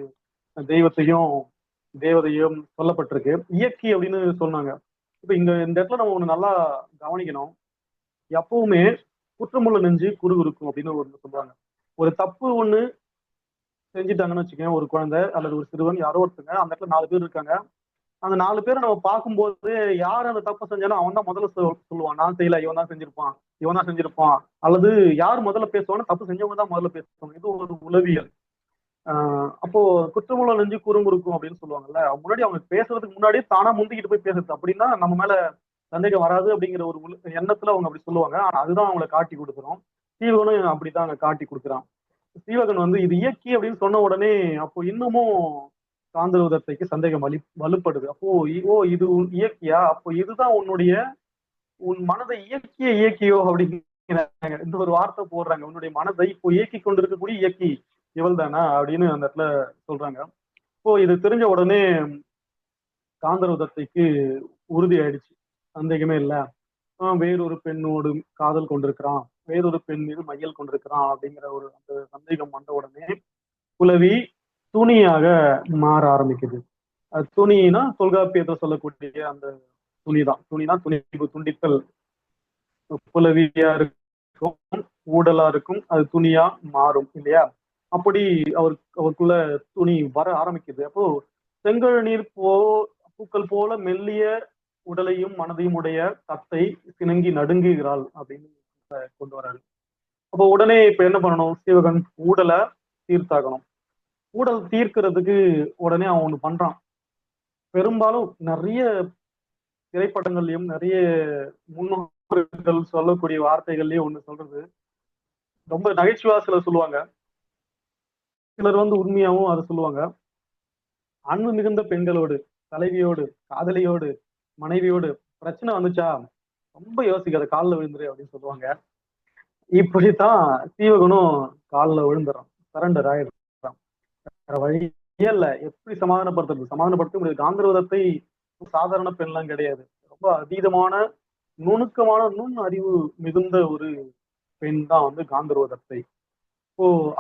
தெய்வத்தையும் தேவதையும் சொல்லப்பட்டிருக்கு. இயக்கி அப்படின்னு சொன்னாங்க. இப்ப இந்த இடத்துல நம்ம ஒண்ணு நல்லா கவனிக்கணும். எப்பவுமே குற்றமுள்ள நெஞ்சு குறுகுறுக்கும் அப்படின்னு ஒண்ணு சொல்லுவாங்க. ஒரு தப்பு ஒண்ணு செஞ்சுட்டாங்கன்னு வச்சுக்கோங்க, ஒரு குழந்தை அல்லது ஒரு சிறுவன் யாரோ ஒருத்தங்க, அந்த இடத்துல 4 பேர் இருக்காங்க. அந்த 4 பேரை நம்ம பார்க்கும்போது யார் அந்த தப்பு செஞ்சாலும் அவன் தான் முதல்ல சொல்லுவான், நான் செய்யல, இவன் தான் செஞ்சிருப்பான், இவன் தான் செஞ்சிருப்பான். அல்லது யார் முதல்ல பேசுவான்னு, தப்பு செஞ்சவங்க தான் முதல்ல பேசுவாங்க. இது ஒரு உளவியல். அப்போ குற்றமுள்ள நெஞ்சு குறுங்குறுக்கும் அப்படின்னு சொல்லுவாங்கல்ல. முன்னாடி அவங்க பேசுறதுக்கு முன்னாடியே தானா முந்திக்கிட்டு போய் பேசுறது, அப்படின்னா நம்ம மேல சந்தேகம் வராது அப்படிங்கிற ஒரு எண்ணத்துல அவங்க அப்படி சொல்லுவாங்க. ஆனா அதுதான் அவங்களை காட்டி கொடுக்குறோம். சீவகனும் அப்படித்தான் அங்க காட்டி கொடுக்குறான். சீவகன் வந்து இது இயக்கி அப்படின்னு சொன்ன உடனே அப்போ இன்னமும் காந்தர்வதத்தைக்கு சந்தேகம் வலுப்படுது. அப்போ இது இயக்கியா, அப்போ இதுதான் உன் மனதை இயக்கியோ அப்படிங்கிறாங்க. இந்த ஒரு வார்த்தை போடுறாங்க, உன்னுடைய மனதை இப்போ இயக்கி கொண்டிருக்கக்கூடிய இயக்கி இவள் தானா அப்படின்னு அந்த இடத்துல சொல்றாங்க. இப்போ இது தெரிஞ்ச உடனே காந்தர்வதத்தைக்கு உறுதி ஆயிடுச்சு, சந்தேகமே இல்ல, வேறொரு பெண்ணோடு காதல் கொண்டிருக்கிறான், வேறொரு பெண் மீது மையல் கொண்டிருக்கிறான் அப்படிங்கிற ஒரு அந்த சந்தேகம் வந்த உடனே புலவி துணியாக மாற ஆரம்பிக்குது. துணினா தொல்காப்பியத்தை சொல்லக்கூடிய அந்த துணிதான். துணினா துணிவு, துண்டித்தல். புலவியா இருக்கும், ஊடலா இருக்கும், அது துணியா மாறும் இல்லையா. அப்படி அவருக்குள்ள துணி வர ஆரம்பிக்குது. அப்போ செங்கழ் நீர் பூக்கள் போல மெல்லிய உடலையும் மனதையும் உடைய தத்தை சினங்கி நடுங்குகிறாள் அப்படின்னு கொண்டு வராரு. அப்போ உடனே இப்ப என்ன பண்ணணும், சீவகன் ஊடலை தீர்த்தாகணும். ஊடல் தீர்க்கிறதுக்கு உடனே அவன் ஒண்ணு பண்றான். பெரும்பாலும் நிறைய திரைப்படங்கள்லயும் நிறைய முன்னோர்கள் சொல்லக்கூடிய வார்த்தைகள்லயும் ஒண்ணு சொல்றது, ரொம்ப நகைச்சுவா சிலர் சொல்லுவாங்க, சிலர் வந்து உண்மையாவும் அதை சொல்லுவாங்க. அன்பு மிகுந்த பெண்களோடு, தலைவியோடு, காதலியோடு, மனைவியோடு பிரச்சனை வந்துச்சா ரொம்ப யோசிக்காத, காலில் விழுந்துரு அப்படின்னு சொல்லுவாங்க. இப்படித்தான் சீவகனும் காலில் விழுந்துறான், சரண்டர் ஆயிடுறான். வேற வழியே இல்ல. எப்படி சமாதானப்படுத்த முடியாது. காந்தர்வதத்தை சாதாரண பெண்லாம் கிடையாது, ரொம்ப அதீதமான நுணுக்கமான நுண் அறிவு மிகுந்த ஒரு பெண் தான் வந்து காந்தர்வதத்தை.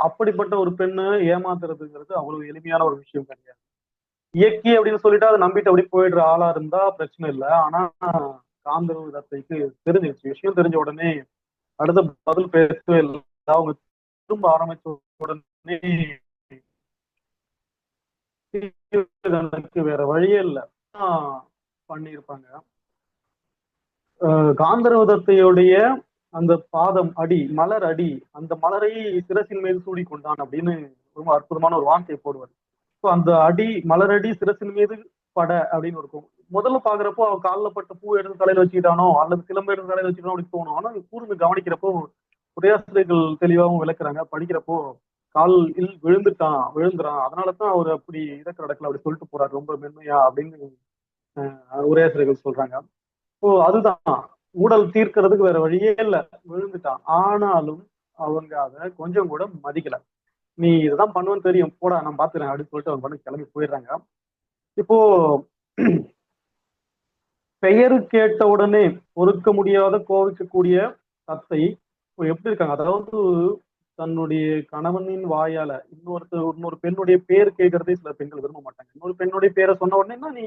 அப்படிப்பட்ட ஒரு பெண்ணை ஏமாத்துறதுங்கிறது அவ்வளவு எளிமையான ஒரு விஷயம் கிடையாது. இயக்கி அப்படின்னு சொல்லிட்டு அதை நம்பிட்டு அப்படி போயிடுற ஆளா இருந்தா பிரச்சனை இல்லை. ஆனா காந்தர்வதத்தைக்கு தெரிஞ்சிருச்சு, விஷயம் தெரிஞ்ச உடனே அடுத்த பதில் பேசவே இல்லை. அவங்க திரும்ப ஆரம்பிச்ச உடனே வேற வழியே இல்லை பண்ணியிருப்பாங்க. காந்தர்வதத்தையுடைய அந்த பாதம் அடி, மலர் அடி, அந்த மலரை சிரசின் மீது சூடி கொண்டான் அப்படின்னு ரொம்ப அற்புதமான ஒரு வார்த்தையை போடுவார். அந்த அடி, மலரடி சிரசின் மீது பட அப்படின்னு இருக்கும். முதல்ல பாக்குறப்போ அவன் காலில் பட்ட பூ எடுத்து தலையில வச்சுக்கிட்டானோ அல்லது சிலம்பு எடுத்து தலையில வச்சுக்கிட்டானோ அப்படி தோணும். ஆனா கூர்ந்து கவனிக்கிறப்போ உரையாசிரியர்கள் தெளிவாகவும் விளக்குறாங்க. படிக்கிறப்போ காலில் விழுந்துறான், அதனாலதான் அவர் அப்படி இறக்க நடக்கல அப்படி சொல்லிட்டு போறாரு ரொம்ப மென்மையா அப்படின்னு உரையாசிரியர்கள் சொல்றாங்க. அதுதான் ஊடல் தீர்க்கிறதுக்கு வேற வழியே இல்லை, விழுந்துட்டான். ஆனாலும் அவங்க அதை கொஞ்சம் கூட மதிக்கல. நீ இதுதான் பண்ணுவேன்னு தெரியும், போடா நான் பாத்துறேன் அப்படின்னு சொல்லிட்டு அவங்க பண்ணி கிளம்பி போயிடுறாங்க. இப்போ பெயரு கேட்ட உடனே பொறுக்க முடியாத கோவிக்கக்கூடிய தத்தை எப்படி இருக்காங்க, அதாவது தன்னுடைய கணவனின் வாயால இன்னொரு பெண்ணுடைய பேர் கேட்கறதே சில பெண்கள் விரும்ப மாட்டாங்க. இன்னொரு பெண்ணுடைய பேரை சொன்ன உடனே நீ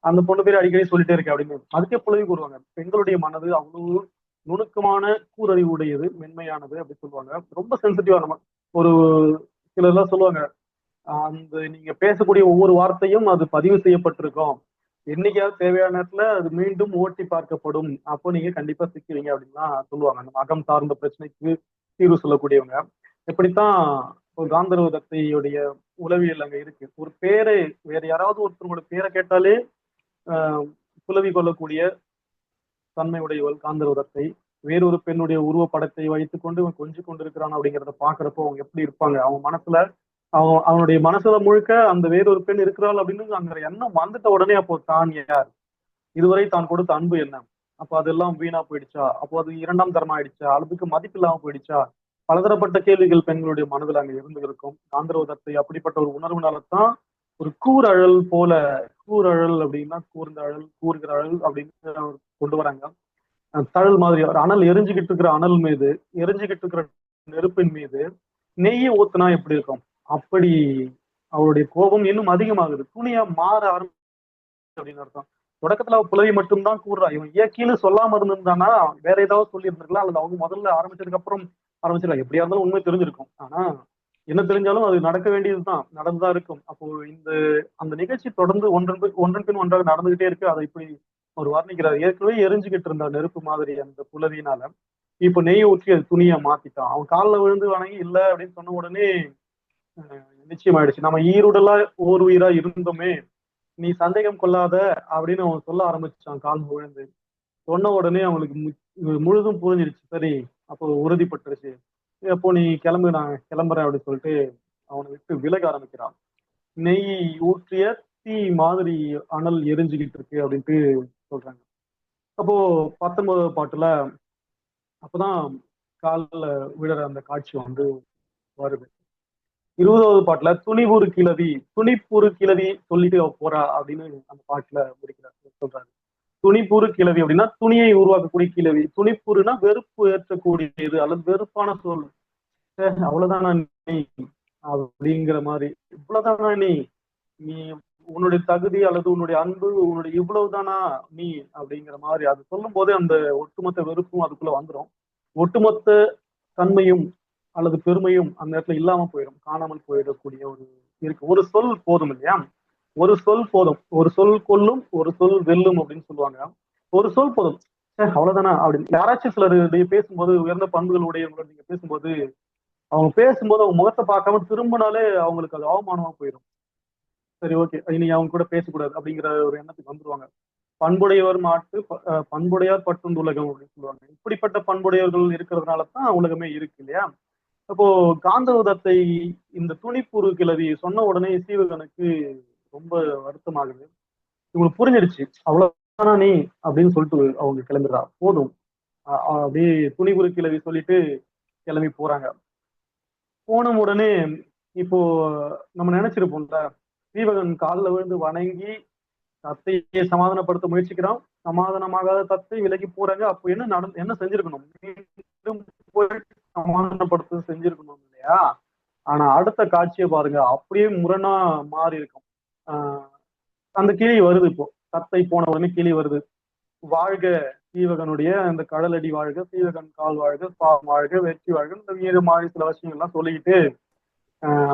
அந்த பொண்ணு பேர் அடிக்கடி சொல்லிட்டே இருக்க அப்படின்னு அதுக்கே புலவி கூறுவாங்க. பெண்களுடைய மனது அவ்வளவு நுணுக்கமான கூரறிவு உடையது, மென்மையானது அப்படி சொல்லுவாங்க. ரொம்ப சென்சிட்டிவா நம்ம ஒரு சிலர்லாம் சொல்லுவாங்க, அந்த நீங்க பேசக்கூடிய ஒவ்வொரு வார்த்தையும் அது பதிவு செய்யப்பட்டிருக்கும், என்னைக்காவது தேவையான நேரத்துல அது மீண்டும் ஓட்டி பார்க்கப்படும், அப்போ நீங்க கண்டிப்பா சிக்குவீங்க அப்படின்லாம் சொல்லுவாங்க. நம்ம அகம் சார்ந்த பிரச்சனைக்கு தீர்வு சொல்லக்கூடியவங்க. எப்படித்தான் ஒரு காந்தர்வ தத்தையுடைய உளவியல் அங்க இருக்கு. ஒரு பேரை வேற யாராவது ஒருத்தரோட பேரை கேட்டாலே புலவி கொள்ளக்கூடிய தன்மை உடையவள் காந்தர்வ தத்தை. வேறொரு பெண்ணுடைய உருவப்படத்தை வைத்துக் கொண்டு இவன் கொஞ்சி கொண்டிருக்கிறான் அப்படிங்கிறத பாக்குறப்போ அவங்க எப்படி இருப்பாங்க, அவங்க மனசுல அவனுடைய மனசுல முழுக்க அந்த வேறொரு பெண் இருக்கிறாள் அப்படின்னு அங்க எண்ணம் வந்துட்ட உடனே அப்போ தான் யார், இதுவரை தான் கொடுத்த அன்பு என்ன, அப்போ அதெல்லாம் வீணா போயிடுச்சா, அப்போ அது இரண்டாம் தரமா ஆயிடுச்சா, அதுக்கு மதிப்பு இல்லாம போயிடுச்சா, பலதரப்பட்ட கேள்விகள் பெண்களுடைய மனதில் அங்க இருந்து இருக்கும். காந்தர்வ தத்தை அப்படிப்பட்ட ஒரு உணர்வுனாலதான் ஒரு கூரழல் போல, கூரழல் அப்படின்னா கூர்ந்த அழல், கூறுகிற அழல் அப்படின்னு கொண்டு வராங்க. தழல் மாதிரி அனல் எரிஞ்சுக்கிட்டு இருக்கிற அனல் மீது, எரிஞ்சுக்கிட்டு இருக்கிற நெருப்பின் மீது நெய்யை ஊத்துனா எப்படி இருக்கும், அப்படி அவருடைய கோபம் இன்னும் அதிகமாகுது, துணியா மாற ஆரம்பிச்சு அப்படின்னு அர்த்தம். தொடக்கத்துல அவ புலவி மட்டும்தான் கூறுறா, இவன் இயற்கையில சொல்லாம இருந்திருந்தானா வேற ஏதாவது சொல்லி இருந்திருக்கலாம், அல்லது அவங்க முதல்ல ஆரம்பிச்சதுக்கு அப்புறம் ஆரம்பிச்சிடலாம், எப்படியா இருந்தாலும் உண்மை தெரிஞ்சிருக்கும். ஆனா என்ன தெரிஞ்சாலும் அது நடக்க வேண்டியதுதான், நடந்துதான் இருக்கும். அப்போ அந்த நிகழ்ச்சி தொடர்ந்து ஒன்றன் பின் ஒன்றாக நடந்துகிட்டே இருக்கு. அதை இப்படி ஒரு வர்ணிக்கிறார். ஏற்கனவே எரிஞ்சுக்கிட்டு இருந்த நெருப்பு மாதிரி அந்த புலவினால இப்ப நெய் ஊற்றி அது துணியா மாத்திட்டான். அவன் காலில் விழுந்து வணங்கி இல்ல அப்படின்னு சொன்ன உடனே நிச்சயமாயிடுச்சு, நம்ம ஈருடலா ஓர் உயிரா இருந்தோமே, நீ சந்தேகம் கொள்ளாத அப்படின்னு அவன் சொல்ல ஆரம்பிச்சான். கால் விழுந்து சொன்ன உடனே அவங்களுக்கு முழுதும் புரிஞ்சிருச்சு. சரி, அப்போ உறுதிப்பட்டுருச்சு. அப்போ நீ கிளம்பு, நான் கிளம்புறேன் அப்படின்னு சொல்லிட்டு அவனை விட்டு விலக ஆரம்பிக்கிறான். நெய் ஊற்றிய தீ மாதிரி அனல் எரிஞ்சுக்கிட்டு இருக்கு அப்படின்ட்டு சொல்றாங்க. அப்போ 19வது பாட்டுல அப்பதான் காலில் விழுற அந்த காட்சி வருது. 20வது பாட்டுல துணிபுறு கிளவி சொல்லிட்டு அவ போறா அப்படின்னு அந்த பாட்டுல முடிக்கிறார், சொல்றாரு. துணிபுறு கிளவி அப்படின்னா துணியை உருவாக்கக்கூடிய கிளவி, துணிப்புறுனா வெறுப்பு ஏற்றக்கூடியது அல்லது வெறுப்பான சொல். அவ்வளவுதானா நீ அப்படிங்கிற மாதிரி, இவ்வளவுதானா நீ உன்னுடைய தகுதி அல்லது உன்னுடைய அன்பு உன்னுடைய இவ்வளவுதானா நீ அப்படிங்கிற மாதிரி அது சொல்லும் போதே அந்த ஒட்டுமொத்த வெறுப்பும் அதுக்குள்ள வந்துடும். ஒட்டுமொத்த தன்மையும் அல்லது பெருமையும் அந்த இடத்துல இல்லாம போயிடும், காணாமல் போயிடக்கூடிய இருக்கு. ஒரு சொல் போதும் இல்லையா, ஒரு சொல் போதும், ஒரு சொல் கொல்லும் ஒரு சொல் வெல்லும் அப்படின்னு சொல்லுவாங்க. ஒரு சொல் போதும், அவ்வளவுதானா அப்படின்னு. யாராச்சும் சிலர் பேசும்போது உயர்ந்த பண்புகள் உடையவங்க நீங்க பேசும்போது அவங்க அவங்க முகத்தை பார்க்காம திரும்பினாலே அவங்களுக்கு அது அவமானமா போயிடும். சரி, ஓகே, இனி அவங்க கூட பேசக்கூடாது அப்படிங்கிற ஒரு எண்ணத்துக்கு வந்துருவாங்க. பண்புடையவர் பண்புடையார் பட்டுண்டு உலகம் அப்படின்னு சொல்லுவாங்க. இப்படிப்பட்ட பண்புடையவர்கள் இருக்கிறதுனாலதான் உலகமே இருக்கு இல்லையா. அப்போ காந்தர்வ தத்தை இந்த துணிப்புறு கிளவி சொன்ன உடனே சீவகனுக்கு ரொம்ப வருத்தமாகுது. இவங்களுக்கு புரிஞ்சிருச்சு, அவ்வளவுதானா நீ அப்படின்னு சொல்லிட்டு அவங்க கிளம்பிடுறா. போதும் அப்படியே துணிப்புறு கிளவி சொல்லிட்டு கிளம்பி போறாங்க. போன உடனே இப்போ நம்ம நினைச்சிருப்போம்ல, சீவகன் காலில் விழுந்து வணங்கி தத்தையை சமாதானப்படுத்த முயற்சிக்கிறான். சமாதானமாகாத தத்தை விலகி போறாங்க. அப்போ என்ன செஞ்சிருக்கணும், சமாதானப்படுத்த செஞ்சிருக்கணும் இல்லையா. ஆனா அடுத்த காட்சியை பாருங்க, அப்படியே முரணா மாறி இருக்கும். அந்த கிளி வருது. இப்போ தத்தை போன உடனே கிளி வருது. வாழ்க சீவகனுடைய அந்த கடலடி வாழ்க, சீவகன் கால் வாழ்க, பாவம் வாழ்க, வெற்றி வாழ்க, இந்த மீது மாறி சில விஷயங்கள்லாம் சொல்லிக்கிட்டு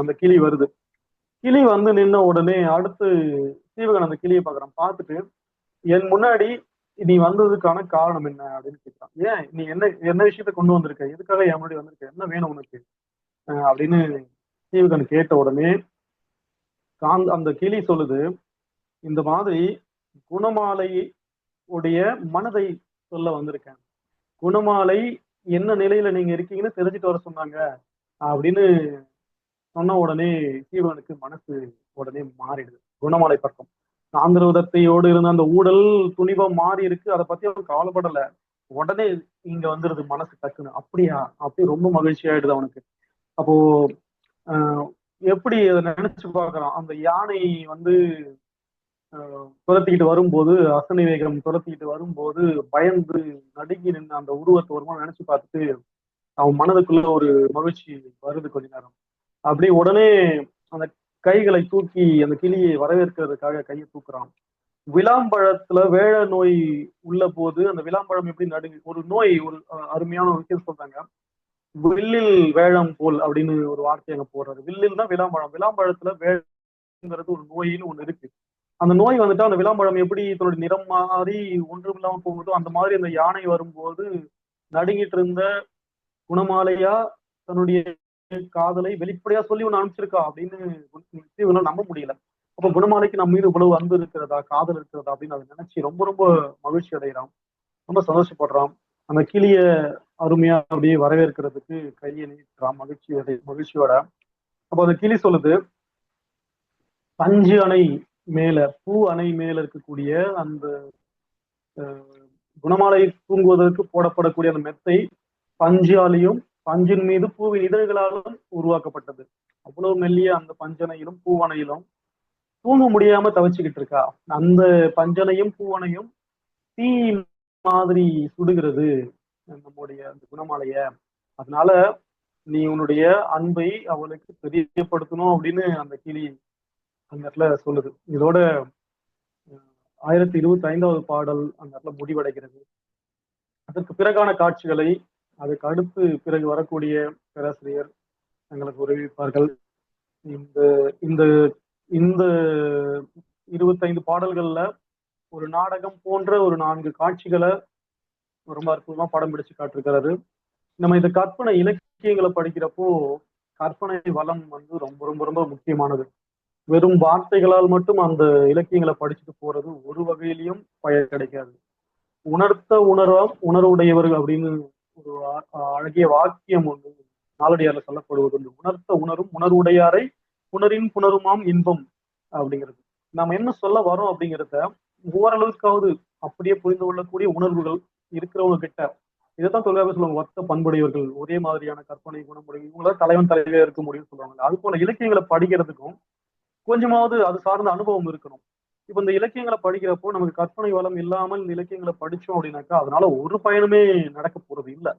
அந்த கிளி வருது. கிளி வந்து நின்ன உடனே அடுத்து சீவகன் அந்த கிளியை பார்க்கறான். பார்த்துட்டு என் முன்னாடி நீ வந்ததுக்கான காரணம் என்ன அப்படின்னு கேட்கிறான். ஏன் நீ என்ன விஷயத்த கொண்டு வந்திருக்க, எதுக்காக என் முன்னாடி வந்திருக்க, என்ன வேணும் உனக்கு அப்படின்னு சீவகன் கேட்ட உடனே அந்த கிளி சொல்லுது, இந்த மாதிரி குணமாலை உடைய மனதை சொல்ல வந்திருக்கேன். குணமாலை என்ன நிலையில நீங்க இருக்கீங்கன்னு தெரிஞ்சுட்டு வர சொன்னாங்க அப்படின்னு சொன்ன உடனே சீவகனுக்கு மனசு உடனே மாறிடுது. குணமாலை பக்கம் சாந்திரதத்தையோடு இருந்த அந்த ஊடல் துணிவா மாறி இருக்கு, அதை பத்தி அவனுக்கு கவலைப்படல. உடனே இங்க வந்துருது மனசு டக்குன்னு. அப்படியா, அப்படி ரொம்ப மகிழ்ச்சி ஆயிடுது அவனுக்கு. அப்போ எப்படி அதை நினைச்சு பார்க்கறான், அந்த யானை வந்து துரத்திக்கிட்டு வரும்போது, அசனி வேகம் துரத்திக்கிட்டு வரும்போது பயந்து நடுங்கி நின்று அந்த உருவத்தை வருமா நினைச்சு பார்த்துட்டு அவன் மனதுக்குள்ள ஒரு மகிழ்ச்சி வருது கொஞ்ச நேரம். அப்படி உடனே அந்த கைகளை தூக்கி அந்த கிளியை வரவேற்கிறதுக்காக கையை தூக்குறான். விளாம்பழத்துல வேழ நோய் உள்ள போது அந்த விளாம்பழம் எப்படி நடுங்கு ஒரு நோய் ஒரு அருமையான ஒரு விஷயம் சொல்றாங்க. வில்லில் வேழம் போல் அப்படின்னு ஒரு வார்த்தை அங்க போடுறாரு. வில்லில் தான் விளாம்பழம். விளாம்பழத்துல வேழங்கிறது ஒரு நோயின்னு ஒண்ணு இருக்கு. அந்த நோய் வந்துட்டு அந்த விளாம்பழம் எப்படி தன்னுடைய நிறம் மாறி ஒன்றும் இல்லாம போகுதோ அந்த மாதிரி அந்த யானை வரும்போது நடுங்கிட்டு இருந்த குணமாலையா தன்னுடைய காதலை வெளிப்படையா சொல்லி ஒண்ணு அனுப்பிச்சிருக்கா அப்படின்னு நம்ப முடியல. அப்ப குணமாலைக்கு நம்ம மீது இவ்வளவு அன்பு இருக்கிறதா, காதல் இருக்கிறதா அப்படின்னு அதை நினைச்சு ரொம்ப ரொம்ப மகிழ்ச்சி அடைகிறான், ரொம்ப சந்தோஷப்படுறான். அந்த கிளிய அருமையா அப்படியே வரவேற்கிறதுக்கு கையை நீட்டுறான் மகிழ்ச்சியோட. அப்ப அந்த கிளி சொல்லுது, பஞ்சு அணை மேல பூ அணை மேல இருக்கக்கூடிய அந்த குணமாலை தூங்குவதற்கு போடப்படக்கூடிய அந்த மெத்தை பஞ்சாலையும் பஞ்சின் மீது பூவின் இதழ்களாலும் உருவாக்கப்பட்டது. அவ்வளவு மெல்லிய அந்த பஞ்சனையிலும் பூவனையிலும் தூங்க முடியாம தவிச்சுக்கிட்டு இருக்கா. அந்த பஞ்சனையும் பூவனையும் தீ மாதிரி சுடுகிறது நம்முடைய அந்த குணமாலைய. அதனால நீ உன்னுடைய அன்பை அவளுக்கு தெரியப்படுத்தணும் அப்படின்னு அந்த கிளி அந்த இடத்துல சொல்லுது. இதோட 1025வது பாடல் அந்த இடத்துல முடிவடைகிறது. அதற்கு பிறகான காட்சிகளை அதுக்கு அடுத்து பிறகு வரக்கூடிய பேராசிரியர் எங்களுக்கு உதவிப்பார்கள். இந்த இந்த இந்த 25 பாடல்கள்ல ஒரு நாடகம் போன்ற ஒரு 4 காட்சிகளை ரொம்ப அற்புதமா படம் பிடிச்சு காட்டிருக்கிறாரு. நம்ம இந்த கற்பனை இலக்கியங்களை படிக்கிறப்போ கற்பனை வளம் ரொம்ப ரொம்ப ரொம்ப முக்கியமானது. வெறும் வார்த்தைகளால் மட்டும் அந்த இலக்கியங்களை படிச்சுட்டு போறது ஒரு வகையிலையும் பயன் கிடைக்காது. உணர்வுடையவர்கள் அப்படின்னு ஒரு அழகிய வாக்கியம் ஒன்று நாலடியார்ல சொல்லப்படுவது. உணர்த்த உணரும் உணர்வுடையாரை புணரின் புணருமாம் இன்பம் அப்படிங்கிறது. நாம என்ன சொல்ல வரோம் அப்படிங்கிறத ஓரளவுக்காவது அப்படியே புரிந்து கொள்ளக்கூடிய உணர்வுகள் இருக்கிறவங்க கிட்ட, இதைத்தான் தொழிலாளர் சொல்லுவாங்க, ஒத்த பண்புடையவர்கள், ஒரே மாதிரியான கற்பனை குணமுடைய இவங்கள தலைவன் தலைவியா இருக்க முடியும்னு சொல்லுவாங்க. அது போல இலக்கியங்களை படிக்கிறதுக்கும் கொஞ்சமாவது அது சார்ந்த அனுபவம் இருக்கணும். இப்ப இந்த இலக்கியங்களை படிக்கிறப்போ நமக்கு கற்பனை வளம் இல்லாமல் இந்த இலக்கியங்களை படிச்சோம் அப்படின்னாக்கா அதனால ஒரு பயனுமே நடக்க போறது இல்லை.